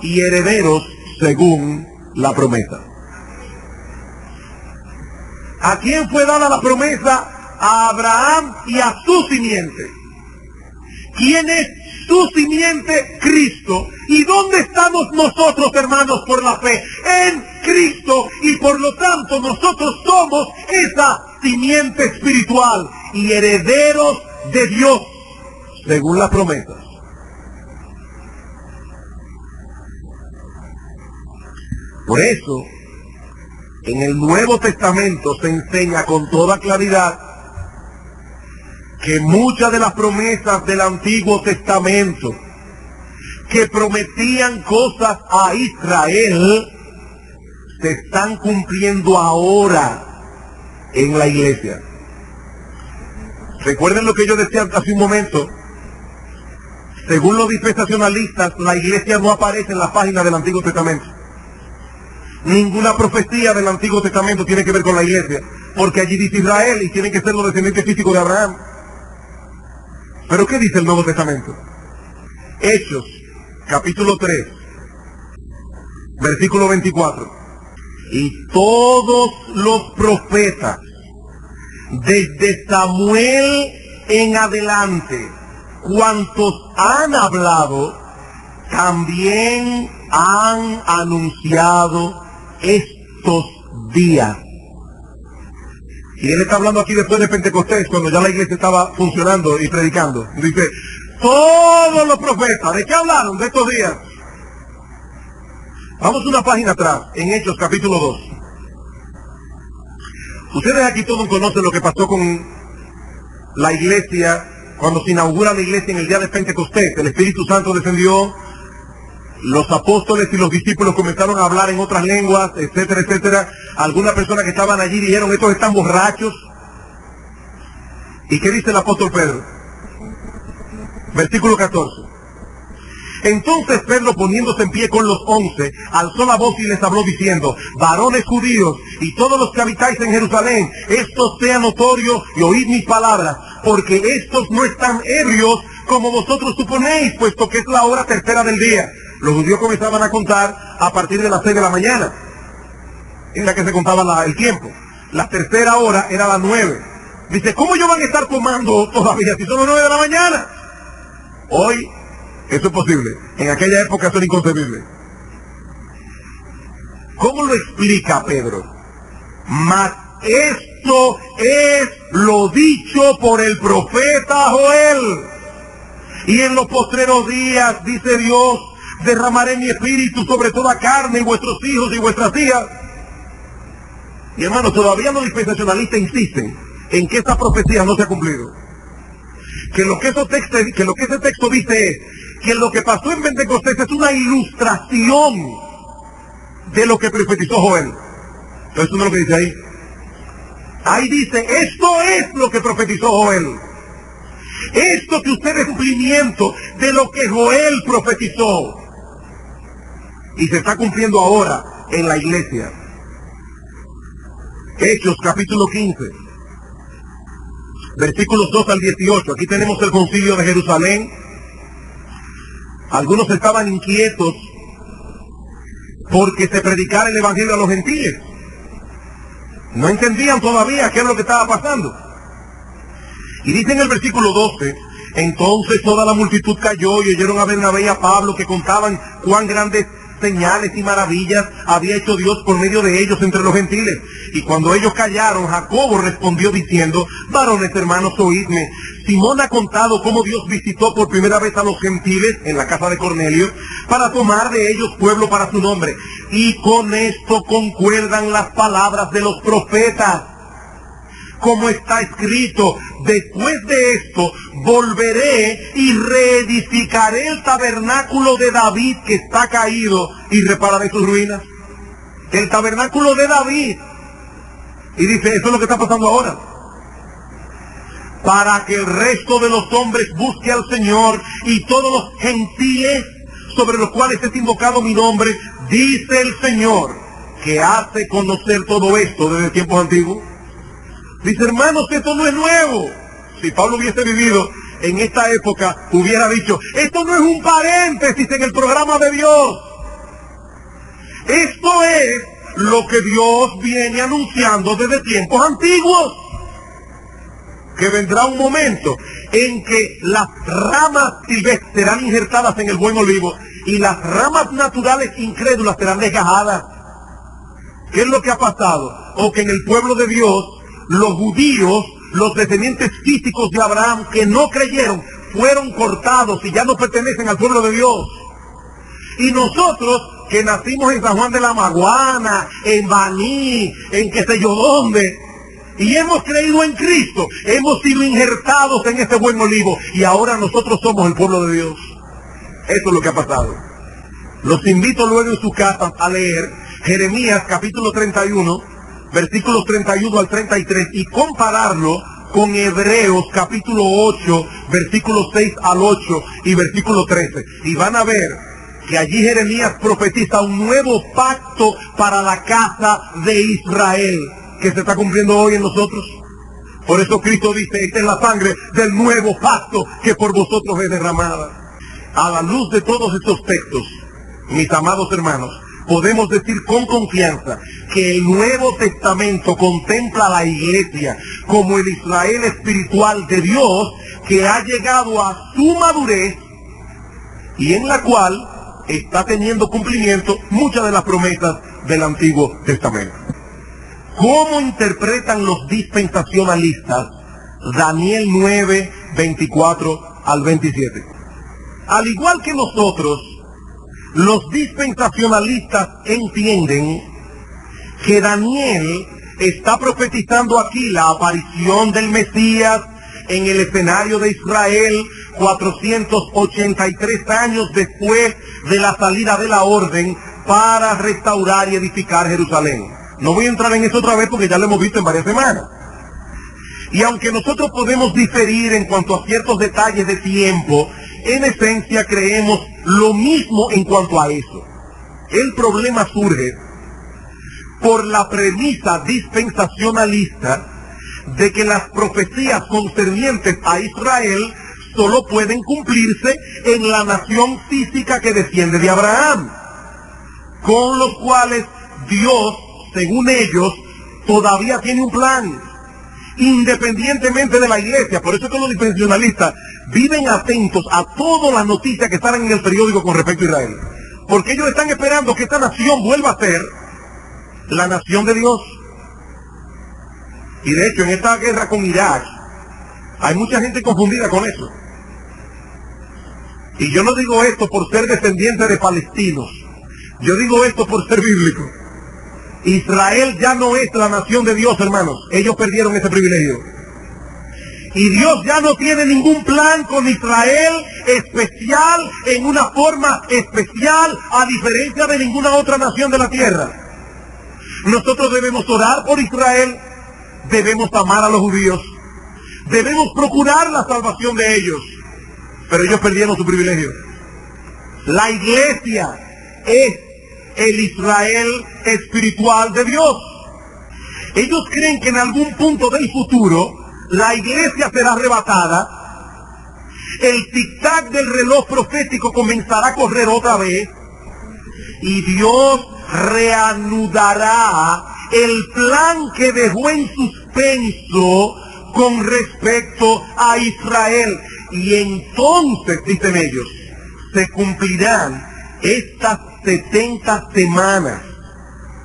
y herederos según la promesa. ¿A quién fue dada la promesa? A Abraham y a su simiente. ¿Quién es su simiente? Cristo. ¿Y dónde estamos nosotros, hermanos, por la fe? En Cristo. Y por lo tanto nosotros somos esa simiente espiritual y herederos de Dios según las promesas. Por eso, en el Nuevo Testamento se enseña con toda claridad que muchas de las promesas del Antiguo Testamento que prometían cosas a Israel se están cumpliendo ahora en la iglesia. Recuerden lo que yo decía hace un momento. Según los dispensacionalistas, la iglesia no aparece en la página del Antiguo Testamento. Ninguna profecía del Antiguo Testamento tiene que ver con la iglesia, porque allí dice Israel y tienen que ser los descendientes físicos de Abraham. ¿Pero qué dice el Nuevo Testamento? Hechos, capítulo 3, versículo 24. Y todos los profetas, desde Samuel en adelante, cuantos han hablado, también han anunciado estos días. Y él está hablando aquí después de Pentecostés, cuando ya la iglesia estaba funcionando y predicando. Dice, todos los profetas, ¿de qué hablaron? De estos días. Vamos una página atrás, en Hechos capítulo 2. Ustedes aquí todos conocen lo que pasó con la iglesia, cuando se inaugura la iglesia en el día de Pentecostés. El Espíritu Santo descendió, los apóstoles y los discípulos comenzaron a hablar en otras lenguas, etcétera, etcétera. Algunas personas que estaban allí dijeron, estos están borrachos. ¿Y qué dice el apóstol Pedro? Versículo 14. Entonces Pedro, poniéndose en pie con los 11, alzó la voz y les habló diciendo, varones judíos y todos los que habitáis en Jerusalén, esto sea notorio y oíd mis palabras, porque estos no están ebrios como vosotros suponéis, puesto que es la hora tercera del día. Los judíos comenzaban a contar a partir de las 6 de la mañana. Era que se contaba el tiempo. La tercera hora era las 9. Dice, ¿cómo ellos van a estar tomando todavía si son las 9 de la mañana? Hoy eso es posible. En aquella época eso era inconcebible. ¿Cómo lo explica Pedro? Mas esto es lo dicho por el profeta Joel. Y en los postreros días, dice Dios, derramaré mi espíritu sobre toda carne, y vuestros hijos y vuestras hijas. Y hermanos, todavía los dispensacionalistas insisten en que esta profecía no se ha cumplido. Que lo que ese texto dice es que lo que pasó en Pentecostés es una ilustración de lo que profetizó Joel. Entonces, eso no es lo que dice ahí. Ahí dice, esto es lo que profetizó Joel. Esto que usted es cumplimiento de lo que Joel profetizó. Y se está cumpliendo ahora en la iglesia. Hechos capítulo 15. Versículos 2 al 18. Aquí tenemos el concilio de Jerusalén. Algunos estaban inquietos porque se predicara el evangelio a los gentiles. No entendían todavía qué es lo que estaba pasando. Y dice en el versículo 12, entonces toda la multitud cayó y oyeron a Bernabé y a Pablo que contaban cuán grandes señales y maravillas había hecho Dios por medio de ellos entre los gentiles. Y cuando ellos callaron, Jacobo respondió diciendo, varones hermanos, oídme. Simón ha contado cómo Dios visitó por primera vez a los gentiles en la casa de Cornelio para tomar de ellos pueblo para su nombre. Y con esto concuerdan las palabras de los profetas. Como está escrito, después de esto volveré y reedificaré el tabernáculo de David que está caído y repararé sus ruinas. El tabernáculo de David. Y dice, eso es lo que está pasando ahora. Para que el resto de los hombres busque al Señor y todos los gentiles sobre los cuales es invocado mi nombre, dice el Señor, que hace conocer todo esto desde tiempos antiguos. Dice, hermanos, esto no es nuevo. Si Pablo hubiese vivido en esta época, hubiera dicho, esto no es un paréntesis en el programa de Dios. Esto es lo que Dios viene anunciando desde tiempos antiguos. Que vendrá un momento en que las ramas silvestres serán injertadas en el buen olivo y las ramas naturales incrédulas serán desgajadas. ¿Qué es lo que ha pasado? O que en el pueblo de Dios, los judíos, los descendientes físicos de Abraham que no creyeron, fueron cortados y ya no pertenecen al pueblo de Dios. Y nosotros, que nacimos en San Juan de la Maguana, en Baní, en qué sé yo dónde, y hemos creído en Cristo, hemos sido injertados en este buen olivo, y ahora nosotros somos el pueblo de Dios. Eso es lo que ha pasado. Los invito luego en su casa a leer Jeremías capítulo 31, versículos 31 al 33, y compararlo con Hebreos capítulo 8, versículos 6 al 8 y versículo 13. Y van a ver que allí Jeremías profetiza un nuevo pacto para la casa de Israel, que se está cumpliendo hoy en nosotros. Por eso Cristo dice, esta es la sangre del nuevo pacto que por vosotros es derramada. A la luz de todos estos textos, mis amados hermanos, podemos decir con confianza que el Nuevo Testamento contempla a la iglesia como el Israel espiritual de Dios que ha llegado a su madurez y en la cual está teniendo cumplimiento muchas de las promesas del Antiguo Testamento. ¿Cómo interpretan los dispensacionalistas Daniel 9, 24 al 27? Al igual que nosotros, los dispensacionalistas entienden que Daniel está profetizando aquí la aparición del Mesías en el escenario de Israel 483 años después de la salida de la orden para restaurar y edificar Jerusalén. No voy a entrar en eso otra vez porque ya lo hemos visto en varias semanas. Y aunque nosotros podemos diferir en cuanto a ciertos detalles de tiempo, en esencia creemos lo mismo en cuanto a eso. El problema surge por la premisa dispensacionalista de que las profecías concernientes a Israel solo pueden cumplirse en la nación física que desciende de Abraham, con los cuales Dios, según ellos, todavía tiene un plan, independientemente de la iglesia. Por eso es que los dispensacionalistas viven atentos a todas las noticias que salen en el periódico con respecto a Israel, porque ellos están esperando que esta nación vuelva a ser la nación de Dios. Y de hecho, en esta guerra con Irak, hay mucha gente confundida con eso. Y yo no digo esto por ser descendiente de palestinos, yo digo esto por ser bíblico. Israel ya no es la nación de Dios, hermanos. Ellos perdieron ese privilegio. Y Dios ya no tiene ningún plan con Israel especial, en una forma especial, a diferencia de ninguna otra nación de la tierra. Nosotros debemos orar por Israel, debemos amar a los judíos, debemos procurar la salvación de ellos, pero ellos perdieron su privilegio. La iglesia es el Israel espiritual de Dios. Ellos creen que en algún punto del futuro la iglesia será arrebatada, el tic-tac del reloj profético comenzará a correr otra vez y Dios reanudará el plan que dejó en suspenso con respecto a Israel. Y entonces, dicen ellos, se cumplirán estas 70 semanas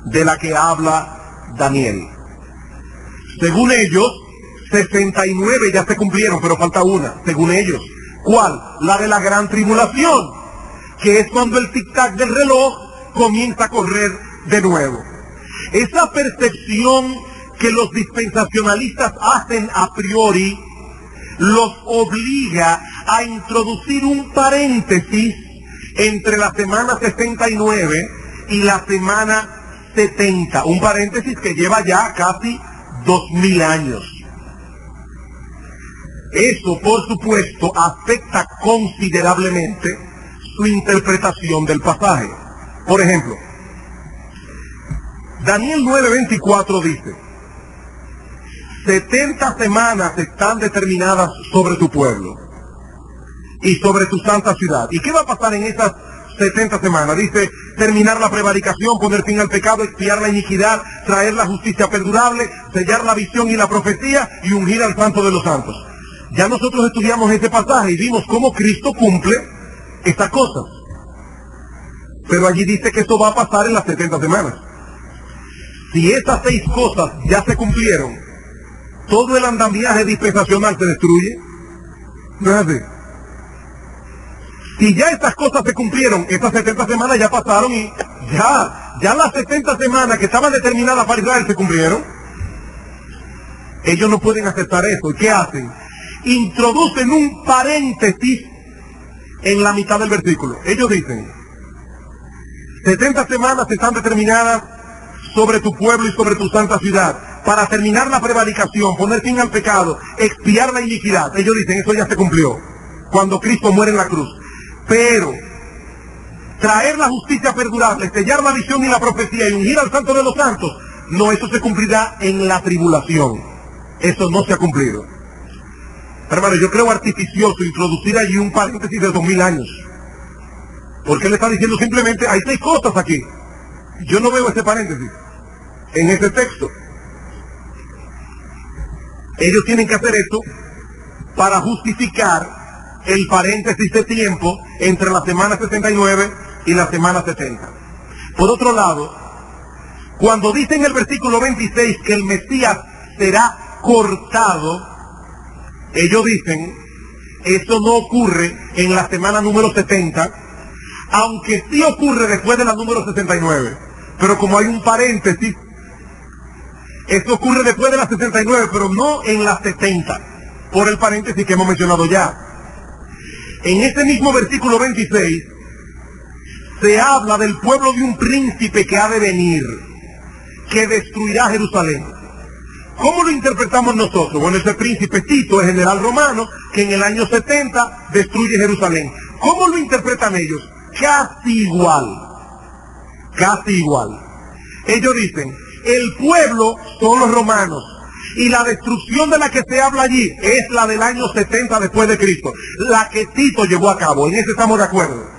de la que habla Daniel. Según ellos, 69 ya se cumplieron, pero falta una, según ellos. ¿Cuál? La de la gran tribulación, que es cuando el tic-tac del reloj comienza a correr de nuevo. Esa percepción que los dispensacionalistas hacen a priori los obliga a introducir un paréntesis entre la semana 69 y la semana 70, un paréntesis que lleva ya casi 2000 años. Eso, por supuesto, afecta considerablemente su interpretación del pasaje. Por ejemplo, Daniel 9:24 dice: 70 semanas están determinadas sobre tu pueblo y sobre tu santa ciudad. ¿Y qué va a pasar en esas 70 semanas? Dice: terminar la prevaricación, poner fin al pecado, expiar la iniquidad, traer la justicia perdurable, sellar la visión y la profecía y ungir al santo de los santos. Ya nosotros estudiamos este pasaje y vimos cómo Cristo cumple estas cosas. Pero allí dice que esto va a pasar en las 70 semanas. Si estas 6 cosas ya se cumplieron, todo el andamiaje dispensacional se destruye. No es así. Si ya estas cosas se cumplieron, estas 70 semanas ya pasaron y ya las 70 semanas que estaban determinadas para Israel se cumplieron. Ellos no pueden aceptar eso. ¿Y qué hacen? Introducen un paréntesis en la mitad del versículo. Ellos dicen: 70 semanas están determinadas sobre tu pueblo y sobre tu santa ciudad, para terminar la prevaricación, poner fin al pecado, expiar la iniquidad. Ellos dicen: eso ya se cumplió cuando Cristo muere en la cruz. Pero traer la justicia perdurable, sellar la visión y la profecía y ungir al santo de los santos, no, eso se cumplirá en la tribulación. Eso no se ha cumplido. Hermano, yo creo artificioso introducir allí un paréntesis de 2000 años. Porque él está diciendo simplemente, hay 6 cosas aquí. Yo no veo ese paréntesis en ese texto. Ellos tienen que hacer esto para justificar el paréntesis de tiempo entre la semana 69 y la semana 70. Por otro lado, cuando dice en el versículo 26 que el Mesías será cortado, ellos dicen, eso no ocurre en la semana número 70, aunque sí ocurre después de la número 69. Pero como hay un paréntesis, esto ocurre después de la 69, pero no en la 70, por el paréntesis que hemos mencionado ya. En este mismo versículo 26, se habla del pueblo de un príncipe que ha de venir, que destruirá Jerusalén. ¿Cómo lo interpretamos nosotros? Bueno, ese príncipe Tito es general romano que en el año 70 destruye Jerusalén. ¿Cómo lo interpretan ellos? Casi igual. Casi igual. Ellos dicen, el pueblo son los romanos y la destrucción de la que se habla allí es la del año 70 después de Cristo, la que Tito llevó a cabo. En eso estamos de acuerdo.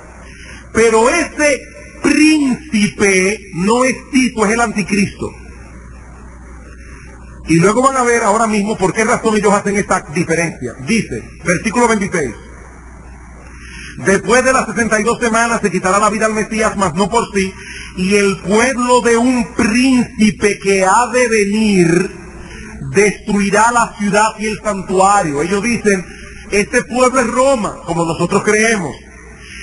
Pero ese príncipe no es Tito, es el anticristo. Y luego van a ver ahora mismo por qué razón ellos hacen esta diferencia. Dice, versículo 26. Después de las 62 semanas se quitará la vida al Mesías, mas no por sí, y el pueblo de un príncipe que ha de venir destruirá la ciudad y el santuario. Ellos dicen, este pueblo es Roma, como nosotros creemos.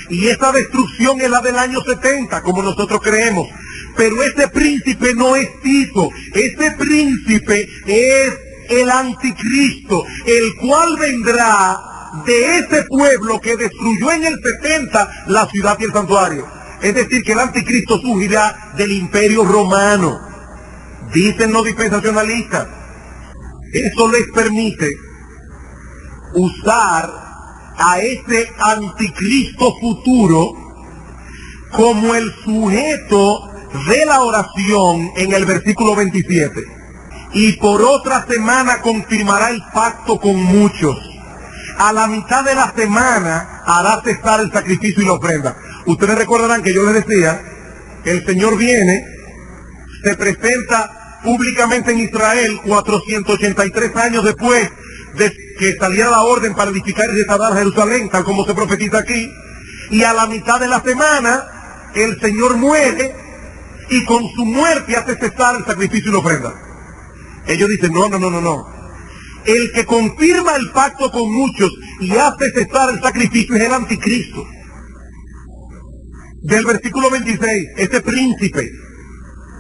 Y esa destrucción es la del año 70, como nosotros creemos. Pero ese príncipe no es Tito. Ese príncipe es el anticristo, el cual vendrá de ese pueblo que destruyó en el 70 la ciudad y el santuario. Es decir, que el anticristo surgirá del imperio romano. Dicen los dispensacionalistas. Eso les permite usar a ese anticristo futuro como el sujeto de la oración en el versículo 27. Y por otra semana confirmará el pacto con muchos. A la mitad de la semana hará cesar el sacrificio y la ofrenda. Ustedes recordarán que yo les decía, el Señor viene, se presenta públicamente en Israel 483 años después de que saliera la orden para edificar y restaurar Jerusalén, tal como se profetiza aquí, y a la mitad de la semana el Señor muere y con su muerte hace cesar el sacrificio y la ofrenda. Ellos dicen, no. El que confirma el pacto con muchos y hace cesar el sacrificio es el anticristo. Del versículo 26, ese príncipe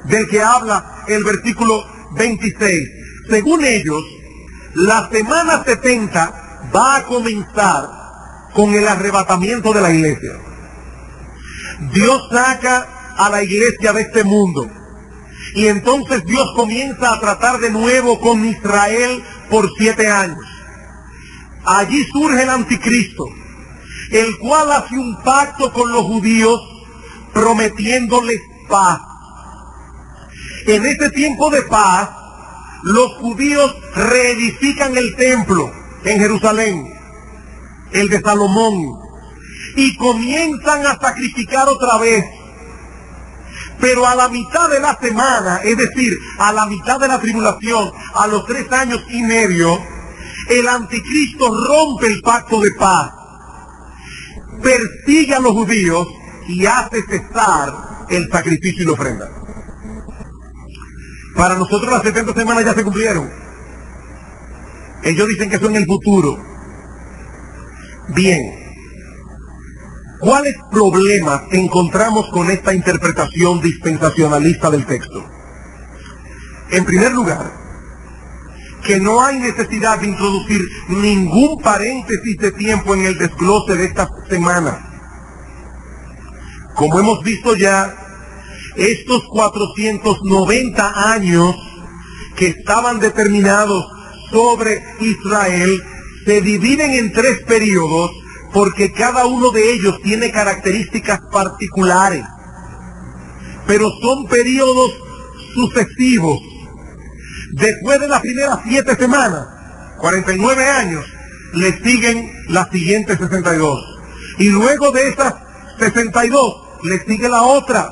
del que habla el versículo 26, según ellos, la semana 70 va a comenzar con el arrebatamiento de la iglesia. Dios saca a la iglesia de este mundo y entonces Dios comienza a tratar de nuevo con Israel por 7 años. Allí surge el anticristo, el cual hace un pacto con los judíos prometiéndoles paz. En ese tiempo de paz, los judíos reedifican el templo en Jerusalén, el de Salomón, y comienzan a sacrificar otra vez. Pero a la mitad de la semana, es decir, a la mitad de la tribulación, a los 3 años y medio, el anticristo rompe el pacto de paz, persigue a los judíos y hace cesar el sacrificio y la ofrenda. Para nosotros las 70 semanas ya se cumplieron. Ellos dicen que son en el futuro. Bien. ¿Cuáles problemas encontramos con esta interpretación dispensacionalista del texto? En primer lugar, que no hay necesidad de introducir ningún paréntesis de tiempo en el desglose de esta semana. Como hemos visto ya, estos 490 años que estaban determinados sobre Israel se dividen en 3 periodos porque cada uno de ellos tiene características particulares, pero son periodos sucesivos. Después de las primeras 7 semanas, 49 años, le siguen las siguientes 62. Y luego de esas 62, le sigue la otra.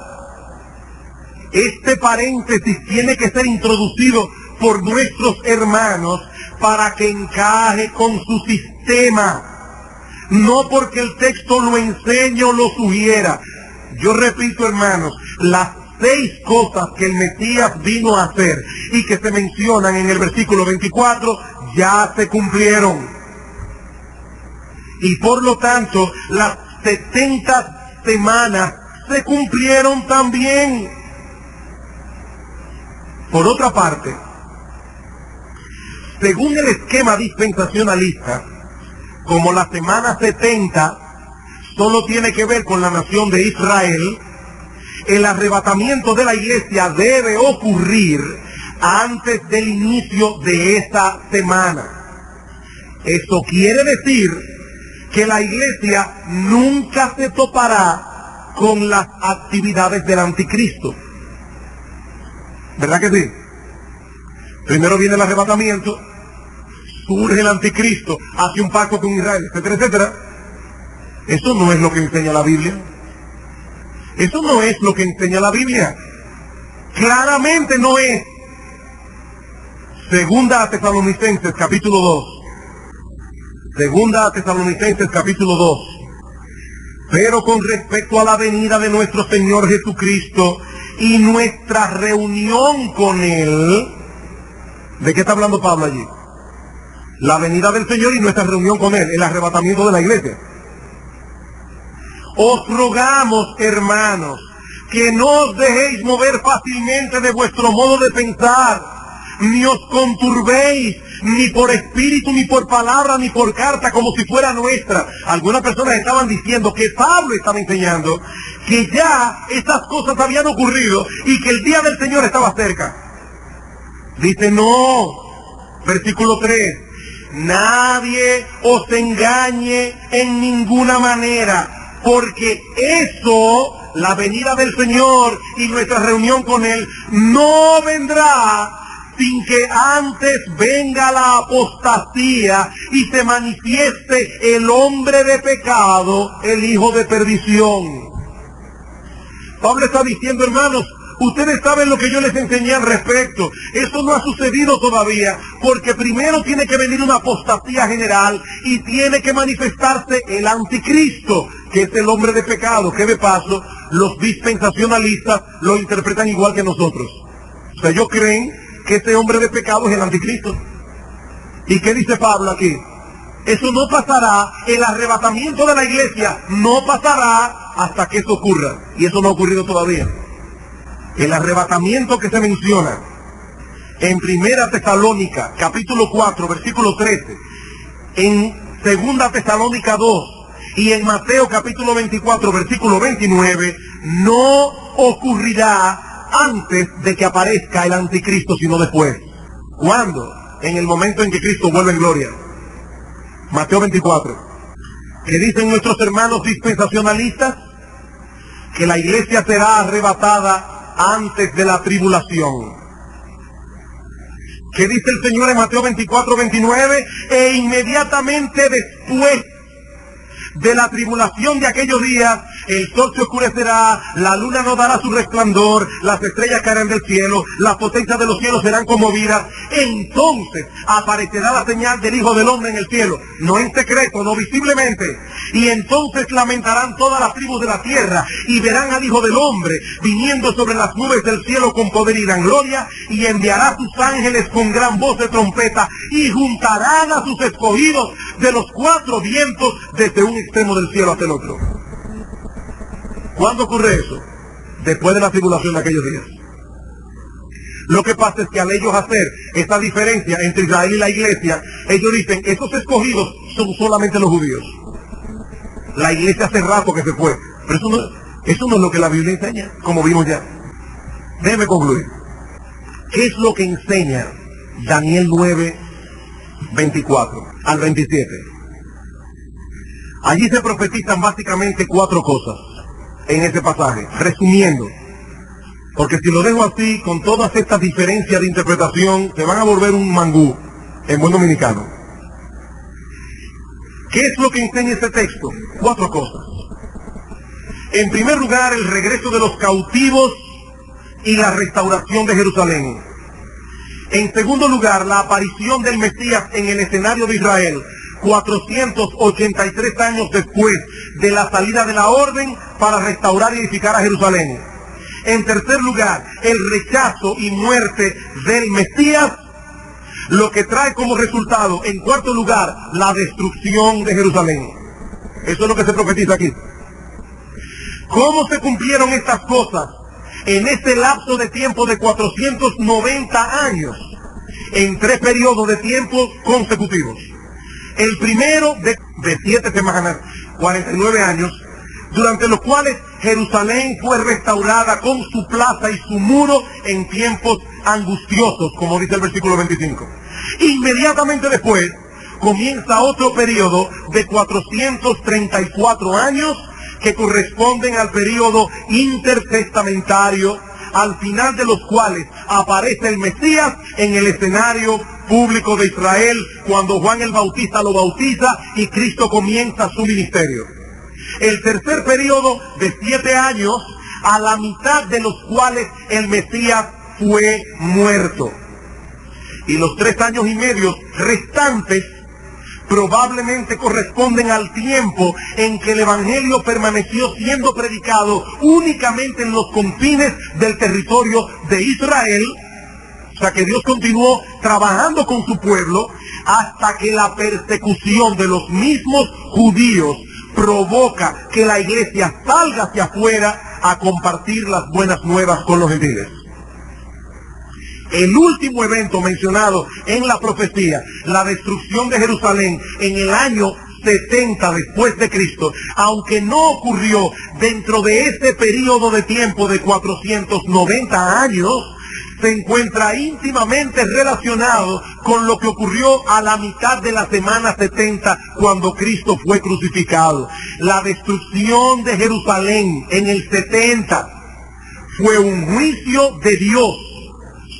Este paréntesis tiene que ser introducido por nuestros hermanos para que encaje con su sistema, no porque el texto lo enseñe o lo sugiera. Yo repito, hermanos, las 6 cosas que el Mesías vino a hacer y que se mencionan en el versículo 24 ya se cumplieron. Y por lo tanto, las 70 semanas se cumplieron también. Por otra parte, según el esquema dispensacionalista, como la semana 70 solo tiene que ver con la nación de Israel, el arrebatamiento de la iglesia debe ocurrir antes del inicio de esa semana. Eso quiere decir que la iglesia nunca se topará con las actividades del anticristo. ¿Verdad que sí? Primero viene el arrebatamiento, surge el anticristo, hace un pacto con Israel, etcétera, etcétera. Eso no es lo que enseña la Biblia. Eso no es lo que enseña la Biblia. Claramente no es. Segunda a Tesalonicenses capítulo 2. Segunda a Tesalonicenses capítulo 2. Pero con respecto a la venida de nuestro Señor Jesucristo y nuestra reunión con Él, ¿de qué está hablando Pablo allí? La venida del Señor y nuestra reunión con Él, el arrebatamiento de la iglesia. Os rogamos, hermanos, que no os dejéis mover fácilmente de vuestro modo de pensar, ni os conturbéis, ni por espíritu, ni por palabra, ni por carta, como si fuera nuestra. Algunas personas estaban diciendo que Pablo estaba enseñando que ya estas cosas habían ocurrido y que el día del Señor estaba cerca. Dice, no, versículo 3, nadie os engañe en ninguna manera, porque eso, la venida del Señor y nuestra reunión con Él, no vendrá sin que antes venga la apostasía y se manifieste el hombre de pecado, el hijo de perdición. Pablo está diciendo, hermanos, ustedes saben lo que yo les enseñé al respecto. Eso no ha sucedido todavía, porque primero tiene que venir una apostasía general y tiene que manifestarse el anticristo, que es el hombre de pecado, que de paso los dispensacionalistas lo interpretan igual que nosotros. O sea, ellos creen que ese hombre de pecado es el anticristo. ¿Y qué dice Pablo aquí? Eso no pasará, el arrebatamiento de la iglesia no pasará hasta que eso ocurra. Y eso no ha ocurrido todavía. El arrebatamiento que se menciona en Primera Tesalónica, capítulo 4, versículo 13, en Segunda Tesalónica 2 y en Mateo capítulo 24, versículo 29, no ocurrirá antes de que aparezca el anticristo, sino después. ¿Cuándo? En el momento en que Cristo vuelve en gloria. Mateo 24. ¿Qué dicen nuestros hermanos dispensacionalistas? Que la iglesia será arrebatada antes de la tribulación. ¿Qué dice el Señor en Mateo 24, 29? E inmediatamente después de la tribulación de aquellos días, el sol se oscurecerá, la luna no dará su resplandor, las estrellas caerán del cielo, las potencias de los cielos serán conmovidas. Entonces aparecerá la señal del Hijo del Hombre en el cielo, no en secreto, no visiblemente. Y entonces lamentarán todas las tribus de la tierra y verán al Hijo del Hombre viniendo sobre las nubes del cielo con poder y gran gloria, y enviará a sus ángeles con gran voz de trompeta y juntarán a sus escogidos de los 4 vientos desde un extremo del cielo hasta el otro. ¿Cuándo ocurre eso? Después de la tribulación de aquellos días. Lo que pasa es que al ellos hacer esta diferencia entre Israel y la iglesia, ellos dicen, esos escogidos son solamente los judíos. La iglesia hace rato que se fue. Pero eso no es lo que la Biblia enseña, como vimos ya. Déjeme concluir. ¿Qué es lo que enseña Daniel 9, 24 al 27? Allí se profetizan básicamente 4 cosas en ese pasaje, resumiendo, porque si lo dejo así, con todas estas diferencias de interpretación, se van a volver un mangú en buen dominicano. ¿Qué es lo que enseña este texto? 4 cosas. En primer lugar, el regreso de los cautivos y la restauración de Jerusalén. En segundo lugar, la aparición del Mesías en el escenario de Israel, 483 años después de la salida de la orden para restaurar y edificar a Jerusalén. En tercer lugar, el rechazo y muerte del Mesías, lo que trae como resultado, en cuarto lugar, la destrucción de Jerusalén. Eso es lo que se profetiza aquí. ¿Cómo se cumplieron estas cosas en este lapso de tiempo de 490 años? En 3 periodos de tiempo consecutivos. El primero de 7 semanas, 49 años, durante los cuales Jerusalén fue restaurada con su plaza y su muro en tiempos angustiosos, como dice el versículo 25. Inmediatamente después comienza otro periodo de 434 años que corresponden al periodo intertestamentario, al final de los cuales aparece el Mesías en el escenario público de Israel, cuando Juan el Bautista lo bautiza y Cristo comienza su ministerio. El tercer periodo de 7 años, a la mitad de los cuales el Mesías fue muerto. Y los 3 años y medio restantes probablemente corresponden al tiempo en que el Evangelio permaneció siendo predicado únicamente en los confines del territorio de Israel. O sea que Dios continuó trabajando con su pueblo hasta que la persecución de los mismos judíos provoca que la iglesia salga hacia afuera a compartir las buenas nuevas con los gentiles. El último evento mencionado en la profecía, la destrucción de Jerusalén en el año 70 después de Cristo, aunque no ocurrió dentro de ese periodo de tiempo de 490 años, se encuentra íntimamente relacionado con lo que ocurrió a la mitad de la semana 70 cuando Cristo fue crucificado. La destrucción de Jerusalén en el 70 fue un juicio de Dios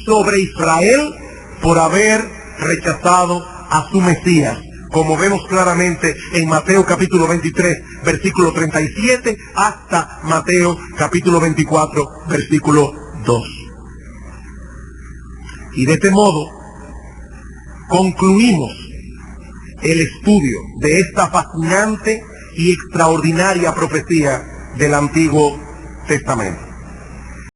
sobre Israel por haber rechazado a su Mesías, como vemos claramente en Mateo capítulo 23, versículo 37, hasta Mateo capítulo 24, versículo 2. Y de este modo concluimos el estudio de esta fascinante y extraordinaria profecía del Antiguo Testamento.